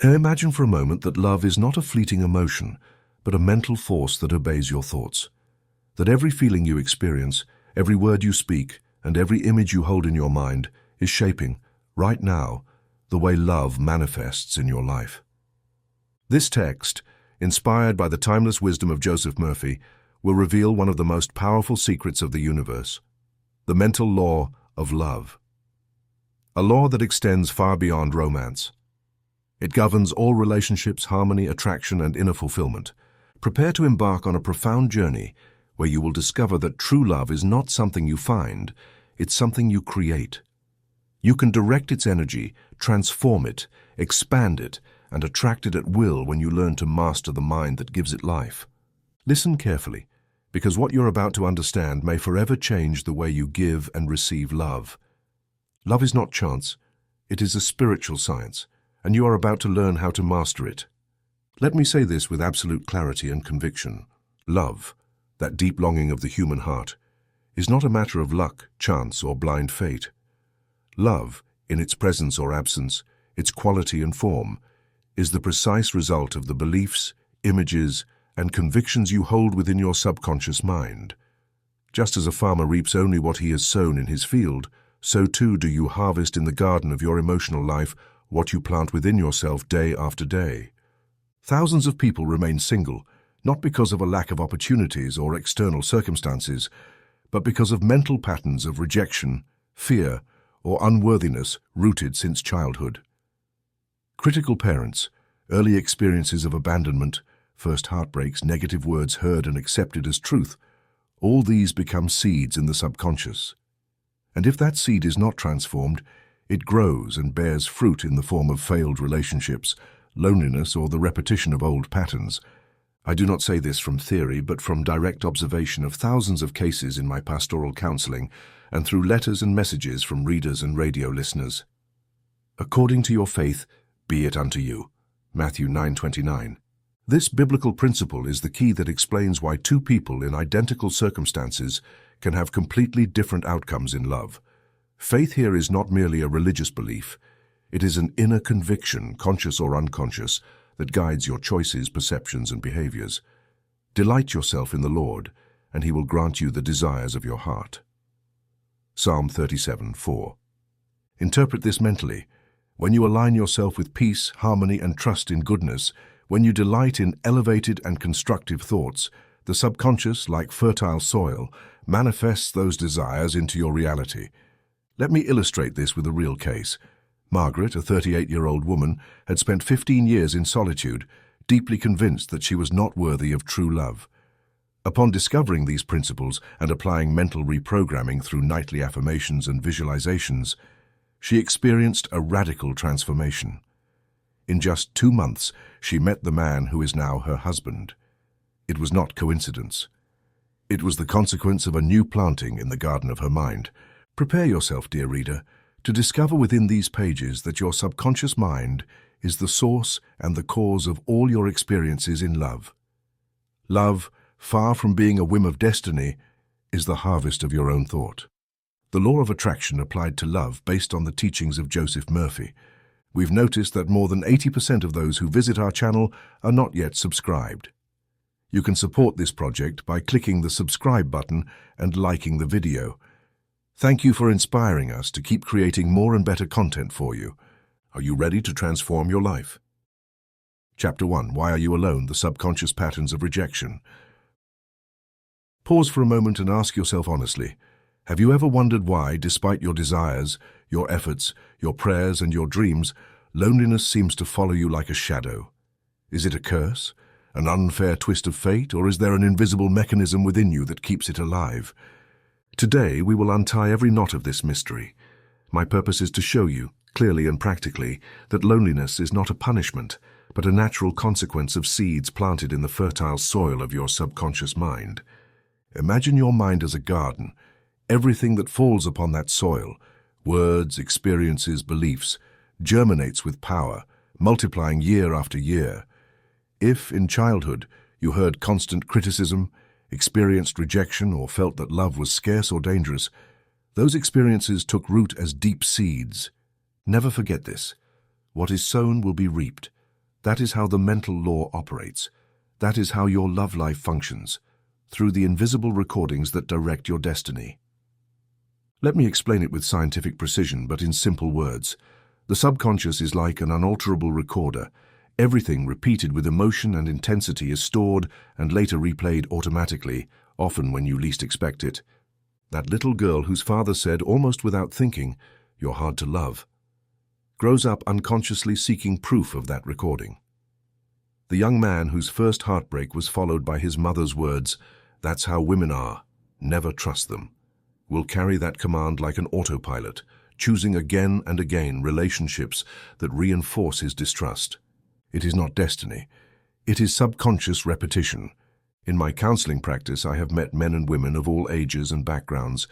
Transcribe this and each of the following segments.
Imagine for a moment that love is not a fleeting emotion, but a mental force that obeys your thoughts. That every feeling you experience, every word you speak, and every image you hold in your mind is shaping, right now, the way love manifests in your life. This text, inspired by the timeless wisdom of Joseph Murphy, will reveal one of the most powerful secrets of the universe, the mental law of love. A law that extends far beyond romance. It governs all relationships, harmony, attraction, and inner fulfillment. Prepare to embark on a profound journey where you will discover that true love is not something you find, it's something you create. You can direct its energy, transform it, expand it, and attract it at will when you learn to master the mind that gives it life. Listen carefully, because what you're about to understand may forever change the way you give and receive love. Love is not chance, it is a spiritual science, and you are about to learn how to master it. Let me say this with absolute clarity and conviction. Love, that deep longing of the human heart, is not a matter of luck, chance, or blind fate. Love, in its presence or absence, its quality and form, is the precise result of the beliefs, images, and convictions you hold within your subconscious mind. Just as a farmer reaps only what he has sown in his field, so too do you harvest in the garden of your emotional life what you plant within yourself day after day. Thousands of people remain single, not because of a lack of opportunities or external circumstances, but because of mental patterns of rejection, fear, or unworthiness rooted since childhood. Critical parents, early experiences of abandonment, first heartbreaks, negative words heard and accepted as truth, all these become seeds in the subconscious. And if that seed is not transformed, it grows and bears fruit in the form of failed relationships, loneliness, or the repetition of old patterns. I do not say this from theory, but from direct observation of thousands of cases in my pastoral counseling and through letters and messages from readers and radio listeners. According to your faith, be it unto you. Matthew 9:29. This biblical principle is the key that explains why two people in identical circumstances can have completely different outcomes in love. Faith here is not merely a religious belief. It is an inner conviction, conscious or unconscious, that guides your choices, perceptions, and behaviors. Delight yourself in the Lord, and He will grant you the desires of your heart. Psalm 37:4. Interpret this mentally. When you align yourself with peace, harmony, and trust in goodness, when you delight in elevated and constructive thoughts, the subconscious, like fertile soil, manifests those desires into your reality. Let me illustrate this with a real case. Margaret, a 38-year-old woman, had spent 15 years in solitude, deeply convinced that she was not worthy of true love. Upon discovering these principles and applying mental reprogramming through nightly affirmations and visualizations, she experienced a radical transformation. In just 2 months, she met the man who is now her husband. It was not coincidence. It was the consequence of a new planting in the garden of her mind. Prepare yourself, dear reader, to discover within these pages that your subconscious mind is the source and the cause of all your experiences in love. Love, far from being a whim of destiny, is the harvest of your own thought. The law of attraction applied to love based on the teachings of Joseph Murphy. We've noticed that more than 80% of those who visit our channel are not yet subscribed. You can support this project by clicking the subscribe button and liking the video. Thank you for inspiring us to keep creating more and better content for you. Are you ready to transform your life? Chapter 1. Why are you alone? The subconscious patterns of rejection. Pause for a moment and ask yourself honestly, have you ever wondered why, despite your desires, your efforts, your prayers, and your dreams, loneliness seems to follow you like a shadow? Is it a curse, an unfair twist of fate, or is there an invisible mechanism within you that keeps it alive? Today, we will untie every knot of this mystery. My purpose is to show you, clearly and practically, that loneliness is not a punishment, but a natural consequence of seeds planted in the fertile soil of your subconscious mind. Imagine your mind as a garden. Everything that falls upon that soil, words, experiences, beliefs, germinates with power, multiplying year after year. If, in childhood, you heard constant criticism, experienced rejection, or felt that love was scarce or dangerous, those experiences took root as deep seeds. Never forget this. What is sown will be reaped. That is how the mental law operates. That is how your love life functions, through the invisible recordings that direct your destiny. Let me explain it with scientific precision, but in simple words. The subconscious is like an unalterable recorder. Everything repeated with emotion and intensity is stored and later replayed automatically, often when you least expect it. That little girl whose father said, almost without thinking, "You're hard to love," grows up unconsciously seeking proof of that recording. The young man whose first heartbreak was followed by his mother's words, "That's how women are, never trust them," will carry that command like an autopilot, choosing again and again relationships that reinforce his distrust. It is not destiny. It is subconscious repetition. In my counseling practice, I have met men and women of all ages and backgrounds,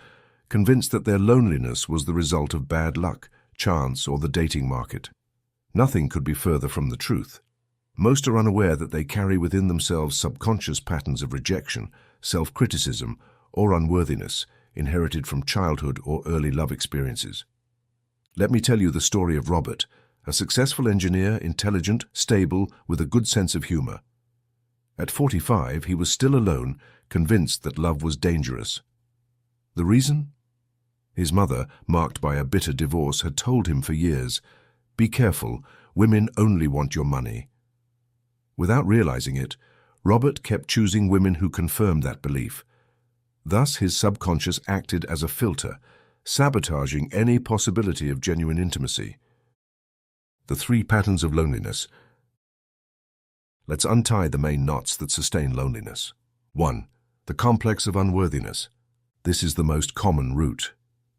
convinced that their loneliness was the result of bad luck, chance, or the dating market. Nothing could be further from the truth. Most are unaware that they carry within themselves subconscious patterns of rejection, self-criticism, or unworthiness, inherited from childhood or early love experiences. Let me tell you the story of Robert, a successful engineer, intelligent, stable, with a good sense of humor. At 45, he was still alone, convinced that love was dangerous. The reason? His mother, marked by a bitter divorce, had told him for years, "Be careful, women only want your money." Without realizing it, Robert kept choosing women who confirmed that belief. Thus, his subconscious acted as a filter, sabotaging any possibility of genuine intimacy. The 3 patterns of loneliness. Let's untie the main knots that sustain loneliness. 1. The complex of unworthiness. This is the most common root.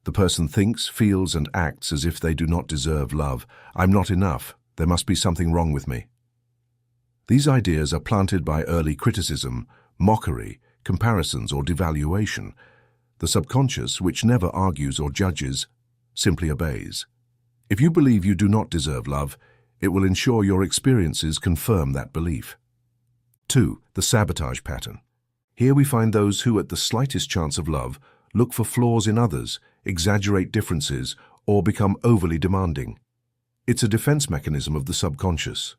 The person thinks, feels, and acts as if they do not deserve love. "I'm not enough. There must be something wrong with me." These ideas are planted by early criticism, mockery, comparisons, or devaluation. The subconscious, which never argues or judges, simply obeys. If you believe you do not deserve love, it will ensure your experiences confirm that belief. 2. The sabotage pattern. Here we find those who, at the slightest chance of love, look for flaws in others, exaggerate differences, or become overly demanding. It's a defense mechanism of the subconscious.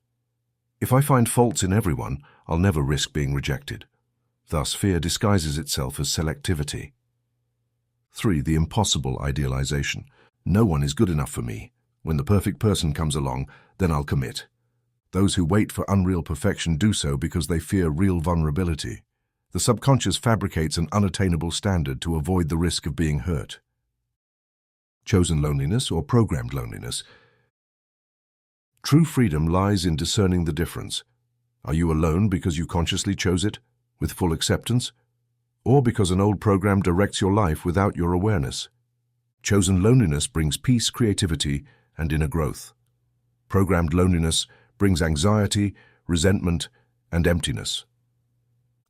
If I find faults in everyone, I'll never risk being rejected. Thus, fear disguises itself as selectivity. 3. The impossible idealization. No one is good enough for me. When the perfect person comes along, then I'll commit. Those who wait for unreal perfection do so because they fear real vulnerability. The subconscious fabricates an unattainable standard to avoid the risk of being hurt. Chosen loneliness or programmed loneliness. True freedom lies in discerning the difference. Are you alone because you consciously chose it, with full acceptance, or because an old program directs your life without your awareness? Chosen loneliness brings peace, creativity, and inner growth. Programmed loneliness brings anxiety, resentment, and emptiness.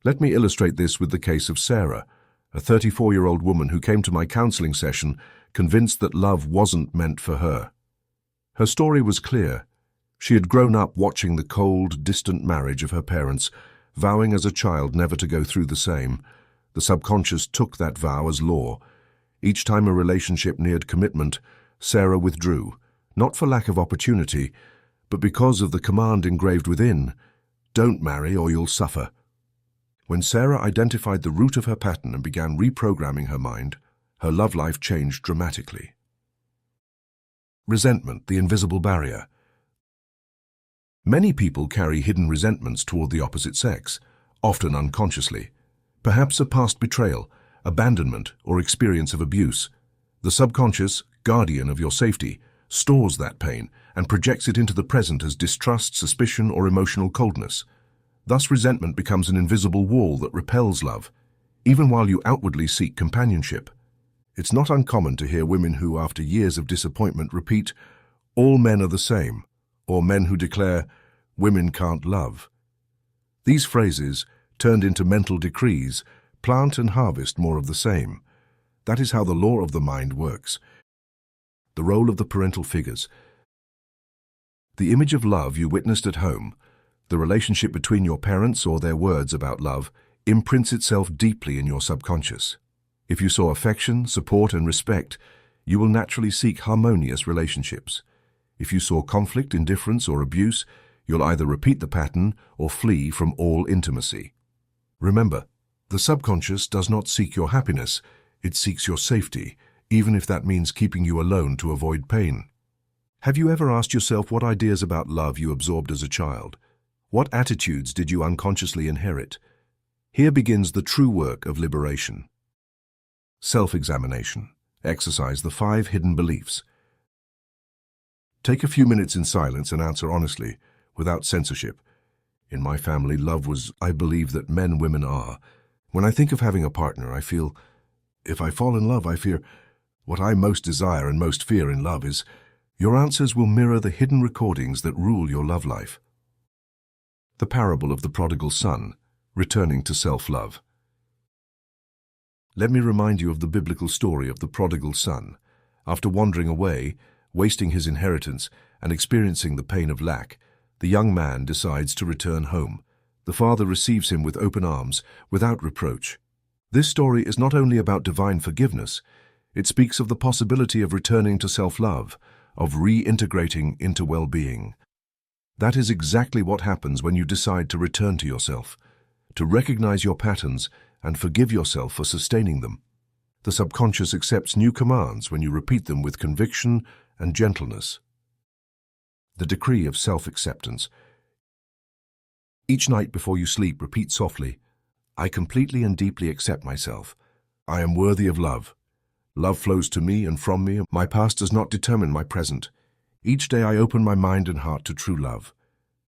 Let me illustrate this with the case of Sarah, a 34-year-old woman who came to my counseling session convinced that love wasn't meant for her. Her story was clear. She had grown up watching the cold, distant marriage of her parents, vowing as a child never to go through the same. The subconscious took that vow as law. Each time a relationship neared commitment, Sarah withdrew, not for lack of opportunity, but because of the command engraved within, "Don't marry or you'll suffer." When Sarah identified the root of her pattern and began reprogramming her mind, her love life changed dramatically. Resentment, the invisible barrier. Many people carry hidden resentments toward the opposite sex, often unconsciously. Perhaps a past betrayal, abandonment, or experience of abuse. The subconscious, guardian of your safety, stores that pain and projects it into the present as distrust, suspicion, or emotional coldness. Thus, resentment becomes an invisible wall that repels love, even while you outwardly seek companionship. It's not uncommon to hear women who, after years of disappointment, repeat, "All men are the same," or men who declare, "Women can't love." These phrases, turned into mental decrees, plant and harvest more of the same. That is how the law of the mind works. The role of the parental figures. The image of love you witnessed at home, the relationship between your parents or their words about love, imprints itself deeply in your subconscious. If you saw affection, support, and respect, you will naturally seek harmonious relationships. If you saw conflict, indifference, or abuse, You'll either repeat the pattern or flee from all intimacy. Remember, the subconscious does not seek your happiness, it seeks your safety, even if that means keeping you alone to avoid pain. Have you ever asked yourself what ideas about love you absorbed as a child? What attitudes did you unconsciously inherit? Here begins the true work of liberation. Self-examination. Exercise the 5 hidden beliefs. Take a few minutes in silence and answer honestly, without censorship. In my family, love was, I believe that men, women are. When I think of having a partner, I feel, if I fall in love, I fear. What I most desire and most fear in love is, your answers will mirror the hidden recordings that rule your love life. The parable of the prodigal son, returning to self-love. Let me remind you of the biblical story of the prodigal son. After wandering away, wasting his inheritance, and experiencing the pain of lack, the young man decides to return home. The father receives him with open arms, without reproach. This story is not only about divine forgiveness, it speaks of the possibility of returning to self-love, of reintegrating into well-being. That is exactly what happens when you decide to return to yourself, to recognize your patterns and forgive yourself for sustaining them. The subconscious accepts new commands when you repeat them with conviction and gentleness. The decree of self-acceptance. Each night before you sleep, repeat softly, I completely and deeply accept myself. I am worthy of love. Love flows to me and from me. My past does not determine my present. Each day I open my mind and heart to true love.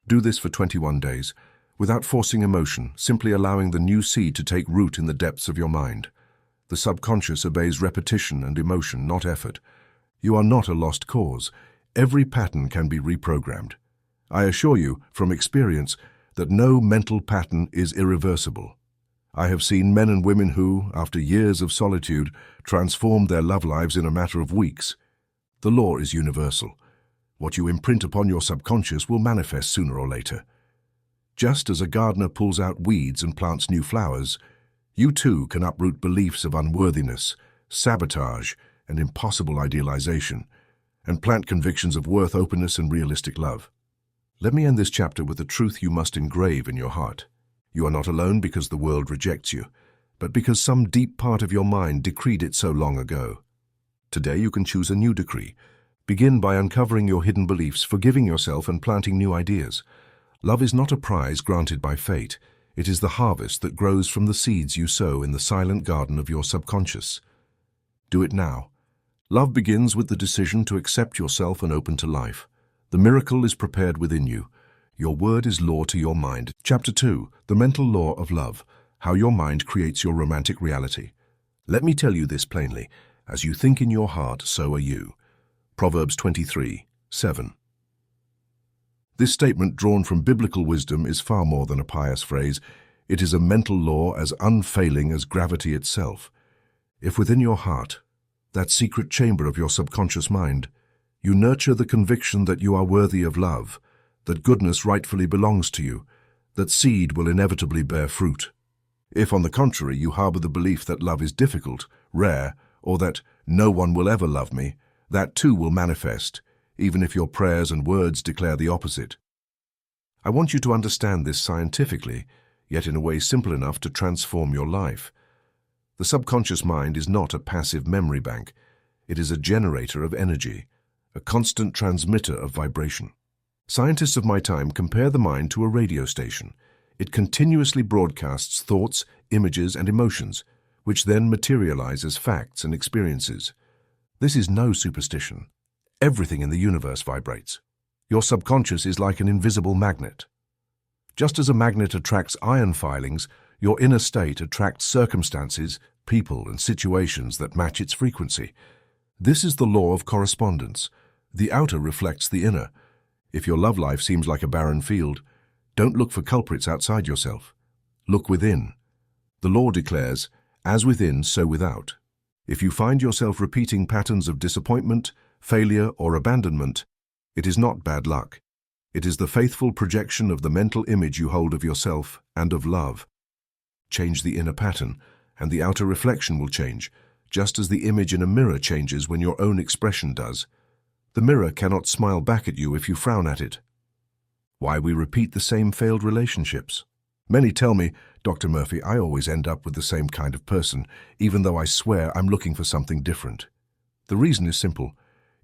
Do this for 21 days, without forcing emotion, simply allowing the new seed to take root in the depths of your mind. The subconscious obeys repetition and emotion, not effort. You are not a lost cause. Every pattern can be reprogrammed. I assure you, from experience, that no mental pattern is irreversible. I have seen men and women who, after years of solitude, transformed their love lives in a matter of weeks. The law is universal. What you imprint upon your subconscious will manifest sooner or later. Just as a gardener pulls out weeds and plants new flowers, you too can uproot beliefs of unworthiness, sabotage, and impossible idealization, and plant convictions of worth, openness, and realistic love. Let me end this chapter with the truth you must engrave in your heart. You are not alone because the world rejects you, but because some deep part of your mind decreed it so long ago. Today you can choose a new decree. Begin by uncovering your hidden beliefs, forgiving yourself, and planting new ideas. Love is not a prize granted by fate. It is the harvest that grows from the seeds you sow in the silent garden of your subconscious. Do it now. Love begins with the decision to accept yourself and open to life. The miracle is prepared within you. Your word is law to your mind. Chapter 2. The Mental Law of Love. How your mind creates your romantic reality. Let me tell you this plainly. As you think in your heart, so are you. Proverbs 23:7. This statement, drawn from biblical wisdom, is far more than a pious phrase. It is a mental law as unfailing as gravity itself. If within your heart, that secret chamber of your subconscious mind, you nurture the conviction that you are worthy of love, that goodness rightfully belongs to you, that seed will inevitably bear fruit. If, on the contrary, you harbor the belief that love is difficult, rare, or that no one will ever love me, that too will manifest, even if your prayers and words declare the opposite. I want you to understand this scientifically, yet in a way simple enough to transform your life. The subconscious mind is not a passive memory bank. It is a generator of energy, a constant transmitter of vibration. Scientists of my time compare the mind to a radio station. It continuously broadcasts thoughts, images, and emotions, which then materialize as facts and experiences. This is no superstition. Everything in the universe vibrates. Your subconscious is like an invisible magnet. Just as a magnet attracts iron filings, your inner state attracts circumstances, people, and situations that match its frequency. This is the law of correspondence. The outer reflects the inner. If your love life seems like a barren field, don't look for culprits outside yourself. Look within. The law declares, as within, so without. If you find yourself repeating patterns of disappointment, failure, or abandonment, it is not bad luck. It is the faithful projection of the mental image you hold of yourself and of love. Change the inner pattern, and the outer reflection will change, just as the image in a mirror changes when your own expression does. The mirror cannot smile back at you if you frown at it. Why we repeat the same failed relationships. Many tell me, Dr. Murphy, I always end up with the same kind of person, even though I swear I'm looking for something different. The reason is simple.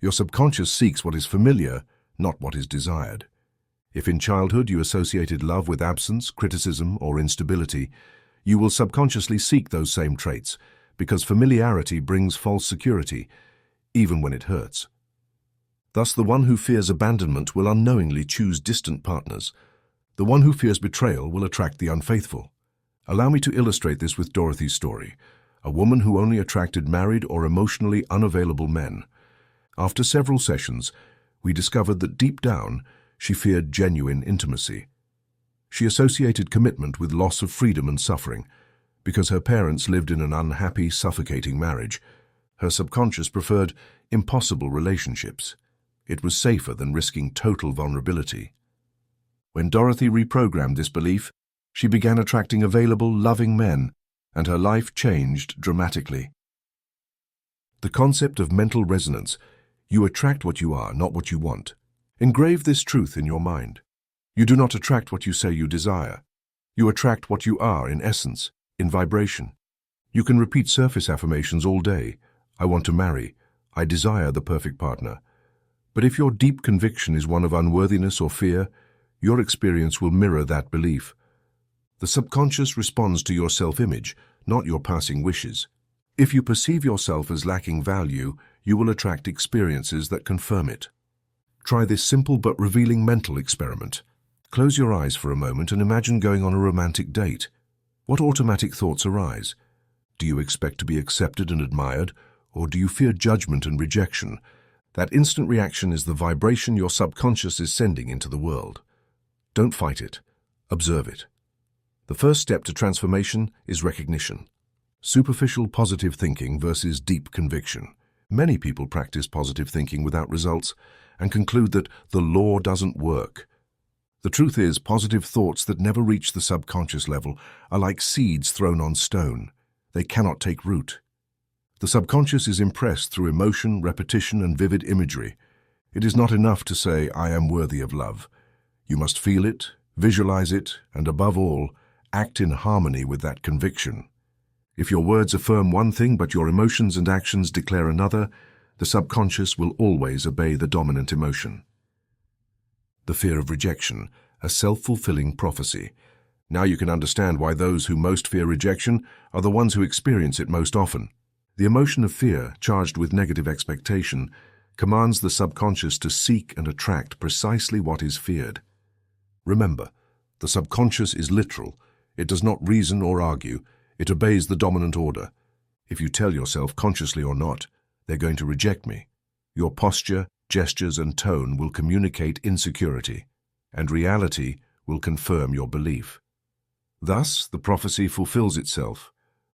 Your subconscious seeks what is familiar, not what is desired. If in childhood you associated love with absence, criticism, or instability, you will subconsciously seek those same traits, because familiarity brings false security, even when it hurts. Thus, the one who fears abandonment will unknowingly choose distant partners. The one who fears betrayal will attract the unfaithful. Allow me to illustrate this with Dorothy's story, a woman who only attracted married or emotionally unavailable men. After several sessions, we discovered that deep down, she feared genuine intimacy. She associated commitment with loss of freedom and suffering. Because her parents lived in an unhappy, suffocating marriage, her subconscious preferred impossible relationships. It was safer than risking total vulnerability. When Dorothy reprogrammed this belief, she began attracting available, loving men, and her life changed dramatically. The concept of mental resonance: you attract what you are, not what you want. Engrave this truth in your mind. You do not attract what you say you desire. You attract what you are in essence, in vibration. You can repeat surface affirmations all day. I want to marry. I desire the perfect partner. But if your deep conviction is one of unworthiness or fear, your experience will mirror that belief. The subconscious responds to your self-image, not your passing wishes. If you perceive yourself as lacking value, you will attract experiences that confirm it. Try this simple but revealing mental experiment. Close your eyes for a moment and imagine going on a romantic date. What automatic thoughts arise? Do you expect to be accepted and admired, or do you fear judgment and rejection? That instant reaction is the vibration your subconscious is sending into the world. Don't fight it. Observe it. The first step to transformation is recognition. Superficial positive thinking versus deep conviction. Many people practice positive thinking without results and conclude that the law doesn't work. The truth is, positive thoughts that never reach the subconscious level are like seeds thrown on stone. They cannot take root. The subconscious is impressed through emotion, repetition, and vivid imagery. It is not enough to say, I am worthy of love. You must feel it, visualize it, and above all, act in harmony with that conviction. If your words affirm one thing but your emotions and actions declare another, the subconscious will always obey the dominant emotion. The fear of rejection, a self-fulfilling prophecy. Now you can understand why those who most fear rejection are the ones who experience it most often. The emotion of fear, charged with negative expectation, commands the subconscious to seek and attract precisely what is feared. Remember, the subconscious is literal. It does not reason or argue. It obeys the dominant order. If you tell yourself, consciously or not, they're going to reject me, your posture, gestures, and tone will communicate insecurity, and reality will confirm your belief. Thus, the prophecy fulfills itself.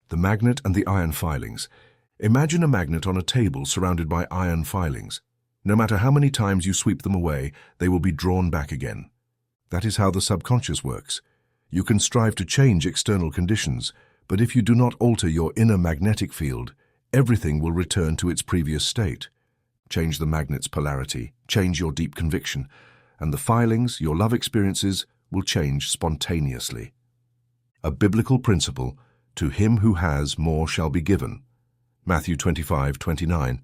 The magnet and the iron filings. Imagine a magnet on a table surrounded by iron filings. No matter how many times you sweep them away, they will be drawn back again. That is how the subconscious works. You can strive to change external conditions, but if you do not alter your inner magnetic field, everything will return to its previous state. Change the magnet's polarity, change your deep conviction, and the filings, your love experiences, will change spontaneously. A biblical principle: to him who has, more shall be given. Matthew 25:29.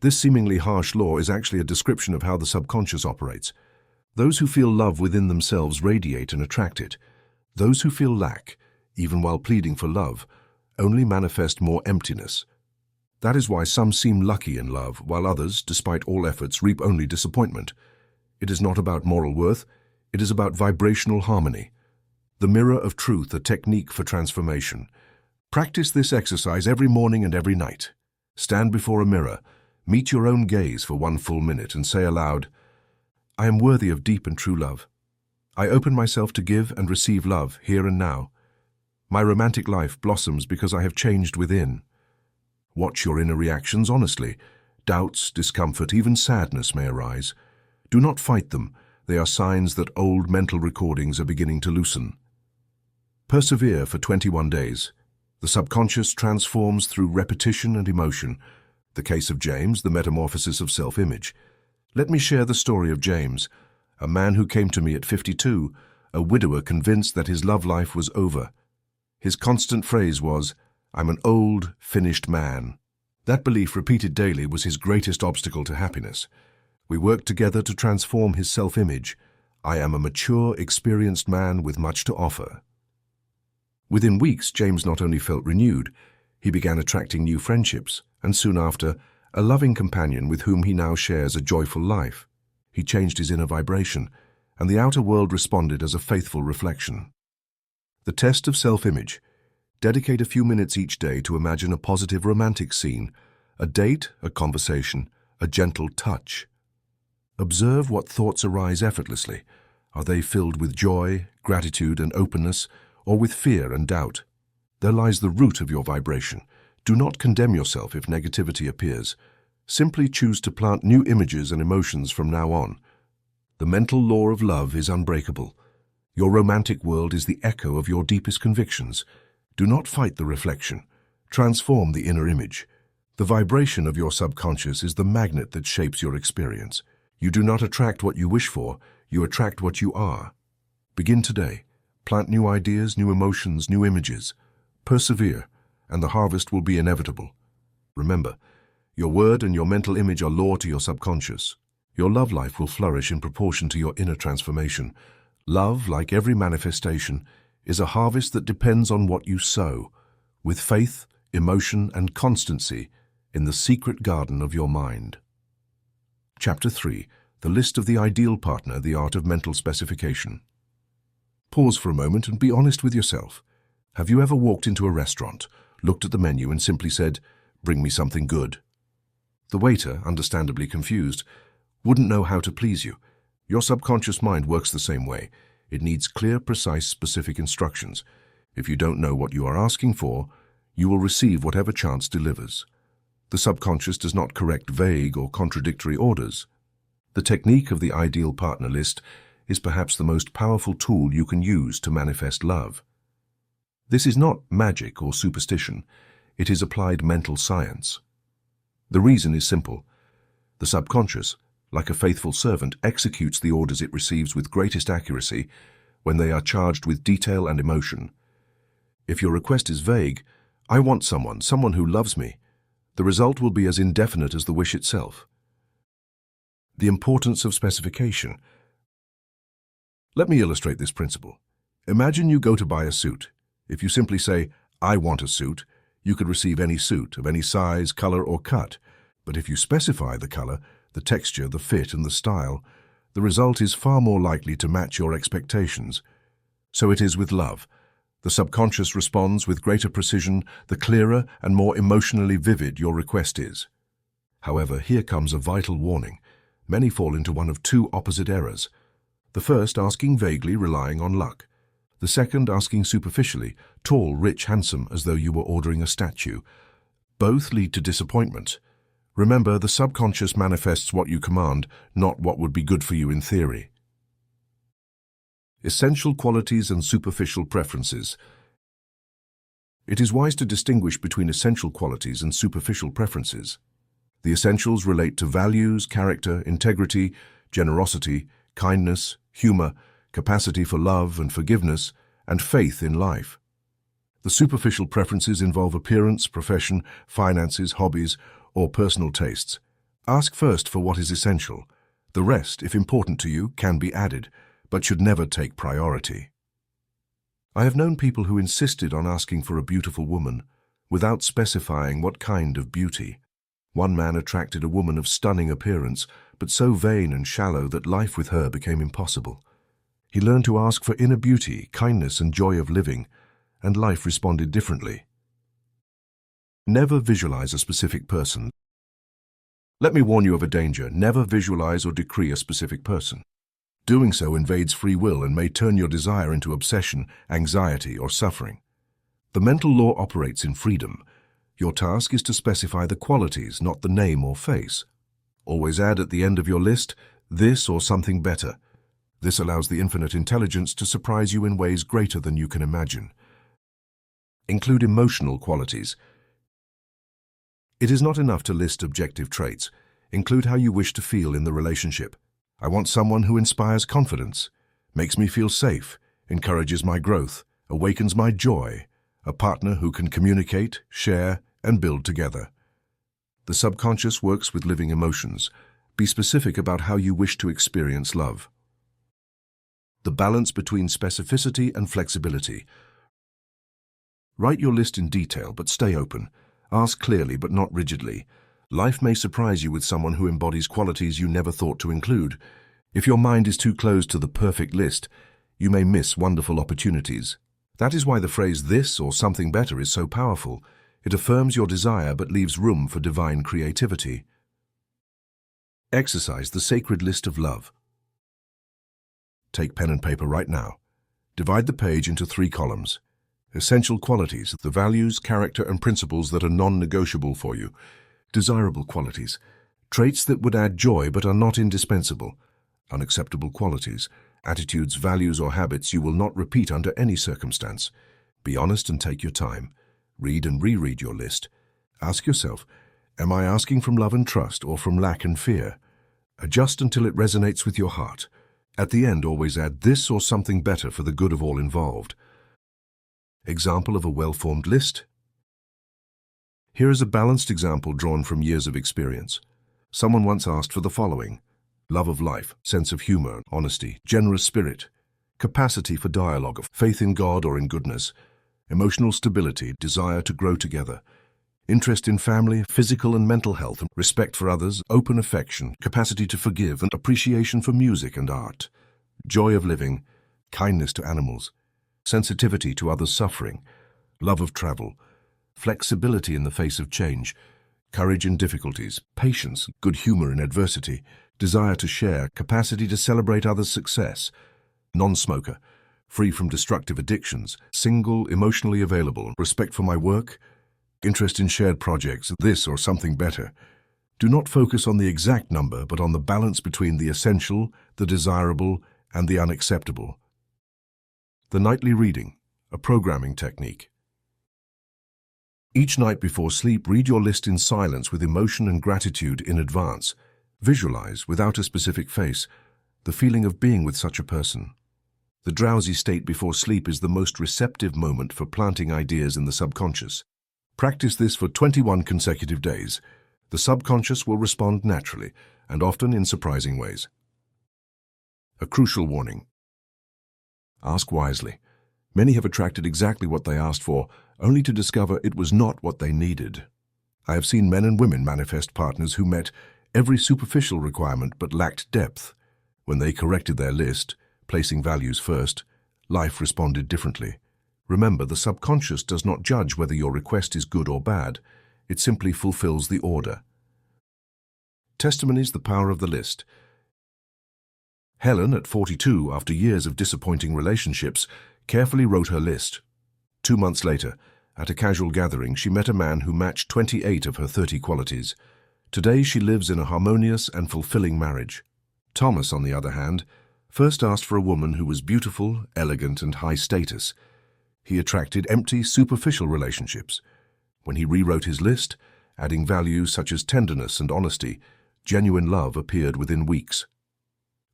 This seemingly harsh law is actually a description of how the subconscious operates. Those who feel love within themselves radiate and attract it. Those who feel lack, even while pleading for love, only manifest more emptiness. That is why some seem lucky in love, while others, despite all efforts, reap only disappointment. It is not about moral worth, it is about vibrational harmony. The mirror of truth, a technique for transformation. Practice this exercise every morning and every night. Stand before a mirror, meet your own gaze for 1 full minute, and say aloud, I am worthy of deep and true love. I open myself to give and receive love here and now. My romantic life blossoms because I have changed within. Watch your inner reactions honestly. Doubts, discomfort, even sadness may arise. Do not fight them. They are signs that old mental recordings are beginning to loosen. Persevere for 21 days. The subconscious transforms through repetition and emotion. The case of James, the metamorphosis of self-image. Let me share the story of James, A man who came to me at 52, a widower convinced that his love life was over. His constant phrase was, "I'm an old, finished man." That belief repeated daily was his greatest obstacle to happiness. We worked together to transform his self-image. I am a mature, experienced man with much to offer. Within weeks, James not only felt renewed, he began attracting new friendships, and soon after, a loving companion with whom he now shares a joyful life. He changed his inner vibration, and the outer world responded as a faithful reflection. The test of self-image. Dedicate a few minutes each day to imagine a positive romantic scene, a date, a conversation, a gentle touch. Observe what thoughts arise effortlessly. Are they filled with joy, gratitude, and openness, or with fear and doubt? There lies the root of your vibration. Do not condemn yourself if negativity appears. Simply choose to plant new images and emotions from now on. The mental law of love is unbreakable. Your romantic world is the echo of your deepest convictions. Do not fight the reflection. Transform the inner image. The vibration of your subconscious is the magnet that shapes your experience. You do not attract what you wish for, you attract what you are. Begin today. Plant new ideas, new emotions, new images. Persevere, and the harvest will be inevitable. Remember, your word and your mental image are law to your subconscious. Your love life will flourish in proportion to your inner transformation. Love, like every manifestation, is a harvest that depends on what you sow, with faith, emotion, and constancy in the secret garden of your mind. Chapter 3. The List of the Ideal Partner, the Art of Mental Specification. Pause for a moment and be honest with yourself. Have you ever walked into a restaurant, looked at the menu and simply said, "Bring me something good"? The waiter, understandably confused, wouldn't know how to please you. Your subconscious mind works the same way. It needs clear, precise, specific instructions. If you don't know what you are asking for, you will receive whatever chance delivers. The subconscious does not correct vague or contradictory orders. The technique of the ideal partner list is perhaps the most powerful tool you can use to manifest love. This is not magic or superstition. It is applied mental science. The reason is simple. The subconscious, like a faithful servant, executes the orders it receives with greatest accuracy when they are charged with detail and emotion. If your request is vague, "I want someone who loves me," the result will be as indefinite as the wish itself. The importance of specification. Let me illustrate this principle. Imagine you go to buy a suit. If you simply say, "I want a suit," you could receive any suit of any size, color, or cut. But if you specify the color, the texture, the fit, and the style, the result is far more likely to match your expectations. So it is with love. The subconscious responds with greater precision the clearer and more emotionally vivid your request is. However, here comes a vital warning. Many fall into one of two opposite errors. The first, asking vaguely, relying on luck. The second, asking superficially, tall, rich, handsome, as though you were ordering a statue. Both lead to disappointment. Remember, the subconscious manifests what you command, not what would be good for you in theory. Essential qualities and superficial preferences. It is wise to distinguish between essential qualities and superficial preferences. The essentials relate to values, character, integrity, generosity, kindness, humor, capacity for love and forgiveness, and faith in life. The superficial preferences involve appearance, profession, finances, hobbies, or personal tastes. Ask first for what is essential. The rest, if important to you, can be added, but should never take priority. I have known people who insisted on asking for a beautiful woman, without specifying what kind of beauty. One man attracted a woman of stunning appearance, but so vain and shallow that life with her became impossible. He learned to ask for inner beauty, kindness, and joy of living, and life responded differently. Never visualize a specific person. Let me warn you of a danger. Never visualize or decree a specific person. Doing so invades free will and may turn your desire into obsession, anxiety, or suffering. The mental law operates in freedom. Your task is to specify the qualities, not the name or face. Always add at the end of your list, this or something better. This allows the infinite intelligence to surprise you in ways greater than you can imagine. Include emotional qualities. It is not enough to list objective traits. Include how you wish to feel in the relationship. I want someone who inspires confidence, makes me feel safe, encourages my growth, awakens my joy, a partner who can communicate, share, and build together. The subconscious works with living emotions. Be specific about how you wish to experience love. The balance between specificity and flexibility. Write your list in detail, but stay open. Ask clearly, but not rigidly. Life may surprise you with someone who embodies qualities you never thought to include. If your mind is too closed to the perfect list, you may miss wonderful opportunities. That is why the phrase "this" or "something better" is so powerful. It affirms your desire but leaves room for divine creativity. Exercise the sacred list of love. Take pen and paper right now. Divide the page into 3 columns. Essential qualities, the values, character, and principles that are non-negotiable for you. Desirable qualities, traits that would add joy but are not indispensable. Unacceptable qualities, attitudes, values, or habits you will not repeat under any circumstance. Be honest and take your time. Read and reread your list. Ask yourself, am I asking from love and trust or from lack and fear? Adjust until it resonates with your heart. At the end, always add "this" or "something better" for the good of all involved. Example of a well-formed list. Here is a balanced example drawn from years of experience. Someone once asked for the following: love of life, sense of humor, honesty, generous spirit, capacity for dialogue, faith in God or in goodness, emotional stability, desire to grow together, interest in family, physical and mental health, respect for others, open affection, capacity to forgive, and appreciation for music and art, joy of living, kindness to animals, sensitivity to others' suffering, love of travel, flexibility in the face of change, courage in difficulties, patience, good humor in adversity, desire to share, capacity to celebrate others' success, non-smoker, free from destructive addictions, single, emotionally available, respect for my work, interest in shared projects, this or something better. Do not focus on the exact number, but on the balance between the essential, the desirable, and the unacceptable. The nightly reading, a programming technique. Each night before sleep, read your list in silence with emotion and gratitude in advance. Visualize, without a specific face, the feeling of being with such a person. The drowsy state before sleep is the most receptive moment for planting ideas in the subconscious. Practice this for 21 consecutive days. The subconscious will respond naturally, and often in surprising ways. A crucial warning. Ask wisely. Many have attracted exactly what they asked for, only to discover it was not what they needed. I have seen men and women manifest partners who met every superficial requirement but lacked depth. When they corrected their list, placing values first, life responded differently. Remember, the subconscious does not judge whether your request is good or bad. It simply fulfills the order. Testimonies: the power of the list. Helen, at 42, after years of disappointing relationships, carefully wrote her list. 2 months later, at a casual gathering, she met a man who matched 28 of her 30 qualities. Today, she lives in a harmonious and fulfilling marriage. Thomas, on the other hand, first asked for a woman who was beautiful, elegant, and high status. He attracted empty, superficial relationships. When he rewrote his list, adding values such as tenderness and honesty, genuine love appeared within weeks.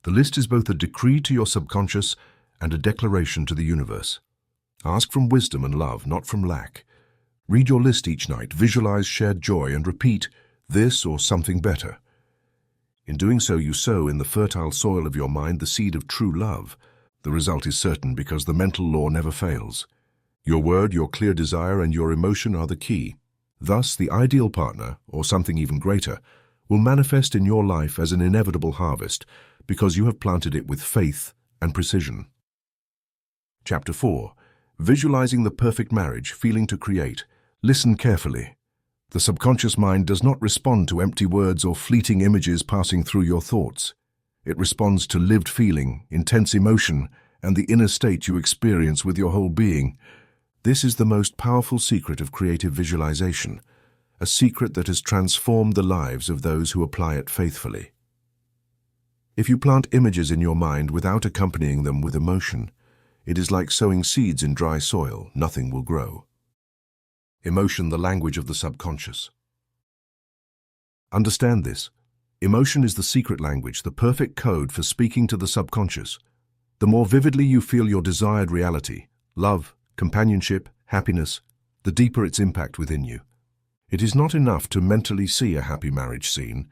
The list is both a decree to your subconscious and a declaration to the universe. Ask from wisdom and love, not from lack. Read your list each night, visualize shared joy, and repeat, "this" or "something better." In doing so, you sow in the fertile soil of your mind the seed of true love. The result is certain because the mental law never fails. Your word, your clear desire, and your emotion are the key. Thus, the ideal partner, or something even greater, will manifest in your life as an inevitable harvest because you have planted it with faith and precision. Chapter 4. Visualizing the perfect marriage, feeling to create. Listen carefully. The subconscious mind does not respond to empty words or fleeting images passing through your thoughts. It responds to lived feeling, intense emotion, and the inner state you experience with your whole being. This is the most powerful secret of creative visualization, a secret that has transformed the lives of those who apply it faithfully. If you plant images in your mind without accompanying them with emotion, it is like sowing seeds in dry soil. Nothing will grow. Emotion, the language of the subconscious. Understand this. Emotion is the secret language, the perfect code for speaking to the subconscious. The more vividly you feel your desired reality, love, companionship, happiness, the deeper its impact within you. It is not enough to mentally see a happy marriage scene.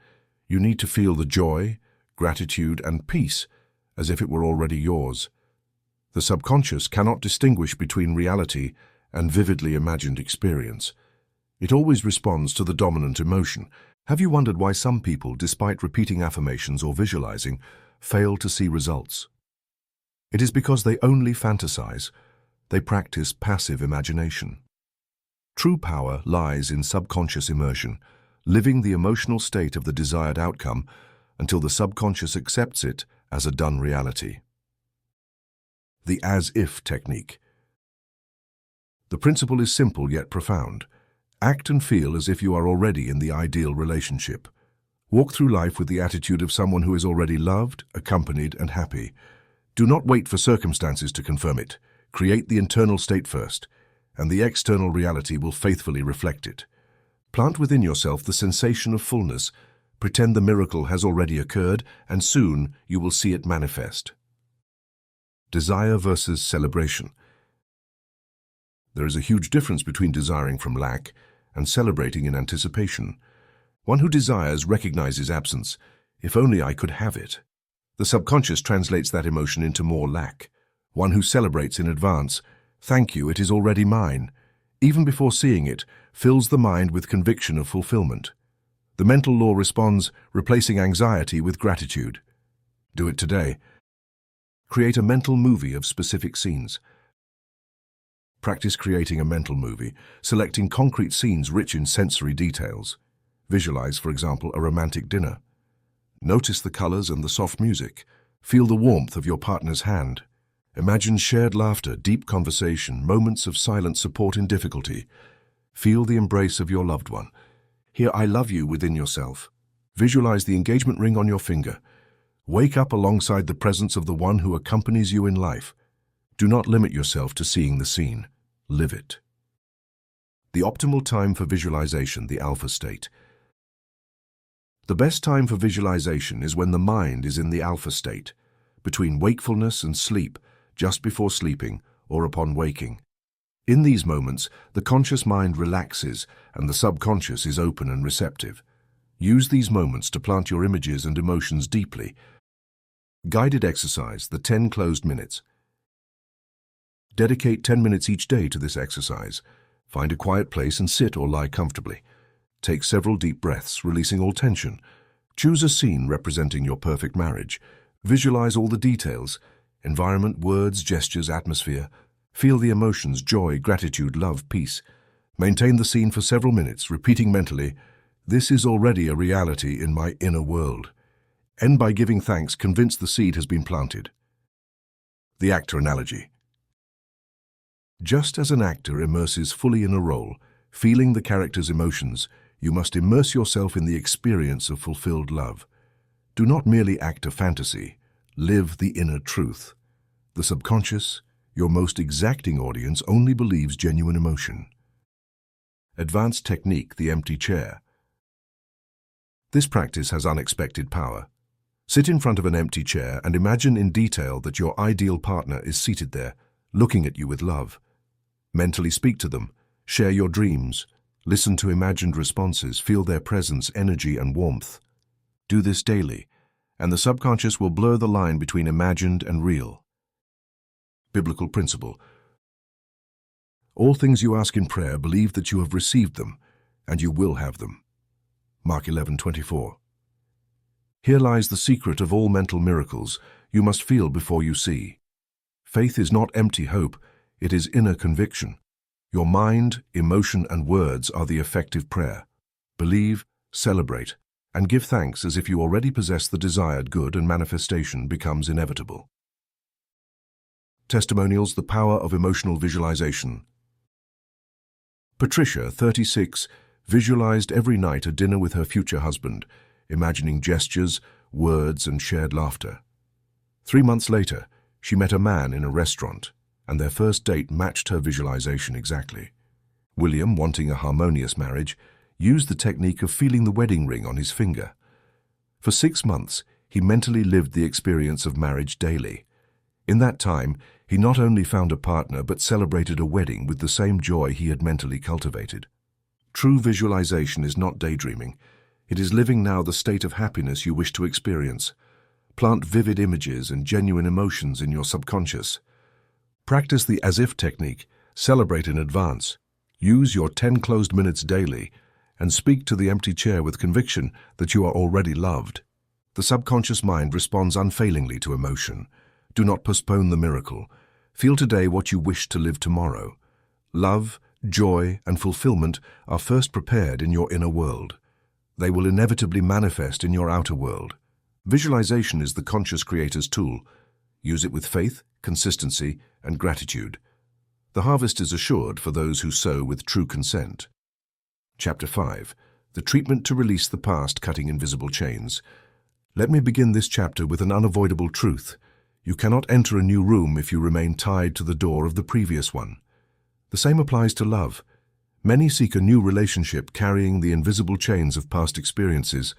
You need to feel the joy, gratitude, and peace as if it were already yours. The subconscious cannot distinguish between reality and vividly imagined experience. It always responds to the dominant emotion. Have you wondered why some people, despite repeating affirmations or visualizing, fail to see results? It is because they only fantasize. They practice passive imagination. True power lies in subconscious immersion, living the emotional state of the desired outcome until the subconscious accepts it as a done reality. The as-if technique. The principle is simple yet profound. Act and feel as if you are already in the ideal relationship. Walk through life with the attitude of someone who is already loved, accompanied, and happy. Do not wait for circumstances to confirm it. Create the internal state first, and the external reality will faithfully reflect it. Plant within yourself the sensation of fullness. Pretend the miracle has already occurred, and soon you will see it manifest. Desire versus celebration. There is a huge difference between desiring from lack and celebrating in anticipation. One who desires recognizes absence. If only I could have it. The subconscious translates that emotion into more lack. One who celebrates in advance. Thank you, it is already mine. Even before seeing it, fills the mind with conviction of fulfillment. The mental law responds, replacing anxiety with gratitude. Do it today. Create a mental movie of specific scenes. Practice creating a mental movie, selecting concrete scenes rich in sensory details. Visualize, for example, a romantic dinner. Notice the colors and the soft music. Feel the warmth of your partner's hand. Imagine shared laughter, deep conversation, moments of silent support in difficulty. Feel the embrace of your loved one. Hear I love you within yourself. Visualize the engagement ring on your finger. Wake up alongside the presence of the one who accompanies you in life. Do not limit yourself to seeing the scene. Live it. The optimal time for visualization, the alpha state. The best time for visualization is when the mind is in the alpha state, between wakefulness and sleep, just before sleeping or upon waking. In these moments, the conscious mind relaxes and the subconscious is open and receptive. Use these moments to plant your images and emotions deeply. Guided exercise, the 10 closed minutes. Dedicate 10 minutes each day to this exercise. Find a quiet place and sit or lie comfortably. Take several deep breaths, releasing all tension. Choose a scene representing your perfect marriage. Visualize all the details: environment, words, gestures, atmosphere. Feel the emotions: joy, gratitude, love, peace. Maintain the scene for several minutes, repeating mentally, "This is already a reality in my inner world." End by giving thanks, convinced the seed has been planted. The actor analogy. Just as an actor immerses fully in a role, feeling the character's emotions, you must immerse yourself in the experience of fulfilled love. Do not merely act a fantasy, live the inner truth. The subconscious, your most exacting audience, only believes genuine emotion. Advanced technique, the empty chair. This practice has unexpected power. Sit in front of an empty chair and imagine in detail that your ideal partner is seated there, looking at you with love. Mentally speak to them, share your dreams, listen to imagined responses, feel their presence, energy, and warmth. Do this daily, and the subconscious will blur the line between imagined and real. Biblical principle. All things you ask in prayer, believe that you have received them, and you will have them. Mark 11:24. Here lies the secret of all mental miracles. You must feel before you see. Faith is not empty hope, it is inner conviction. Your mind, emotion, and words are the effective prayer. Believe, celebrate, and give thanks as if you already possess the desired good, and manifestation becomes inevitable. Testimonials, the power of emotional visualization. Patricia, 36, visualized every night a dinner with her future husband, imagining gestures, words, and shared laughter. 3 months later, she met a man in a restaurant, and their first date matched her visualization exactly. William, wanting a harmonious marriage, used the technique of feeling the wedding ring on his finger. For 6 months, he mentally lived the experience of marriage daily. In that time, he not only found a partner but celebrated a wedding with the same joy he had mentally cultivated. True visualization is not daydreaming. It is living now the state of happiness you wish to experience. Plant vivid images and genuine emotions in your subconscious. Practice the as-if technique. Celebrate in advance. Use your 10 closed minutes daily and speak to the empty chair with conviction that you are already loved. The subconscious mind responds unfailingly to emotion. Do not postpone the miracle. Feel today what you wish to live tomorrow. Love, joy, and fulfillment are first prepared in your inner world. They will inevitably manifest in your outer world. Visualization is the conscious creator's tool. Use it with faith, consistency, and gratitude. The harvest is assured for those who sow with true consent. Chapter 5. The treatment to release the past, cutting invisible chains. Let me begin this chapter with an unavoidable truth. You cannot enter a new room if you remain tied to the door of the previous one. The same applies to love. Many seek a new relationship carrying the invisible chains of past experiences,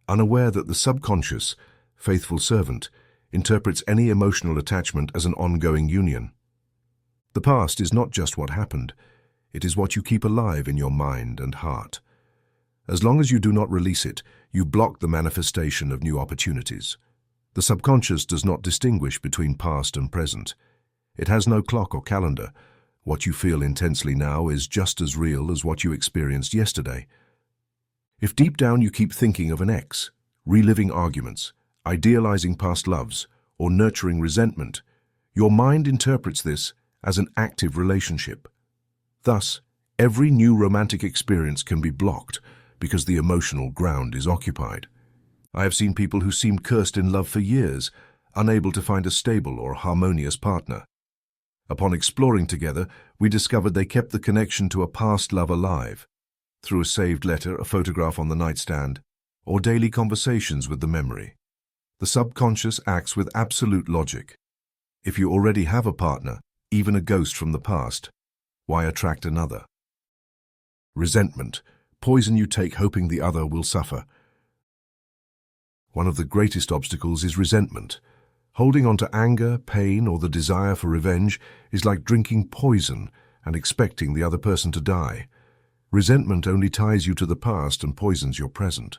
unaware that the subconscious, faithful servant, interprets any emotional attachment as an ongoing union. The past is not just what happened, it is what you keep alive in your mind and heart. As long as you do not release it, you block the manifestation of new opportunities. The subconscious does not distinguish between past and present. It has no clock or calendar. What you feel intensely now is just as real as what you experienced yesterday. If deep down you keep thinking of an ex, reliving arguments, idealizing past loves, or nurturing resentment, your mind interprets this as an active relationship. Thus, every new romantic experience can be blocked because the emotional ground is occupied. I have seen people who seemed cursed in love for years, unable to find a stable or harmonious partner. Upon exploring together, we discovered they kept the connection to a past love alive, through a saved letter, a photograph on the nightstand, or daily conversations with the memory. The subconscious acts with absolute logic. If you already have a partner, even a ghost from the past, why attract another? Resentment, poison you take hoping the other will suffer. One of the greatest obstacles is resentment. Holding on to anger, pain, or the desire for revenge is like drinking poison and expecting the other person to die. Resentment only ties you to the past and poisons your present.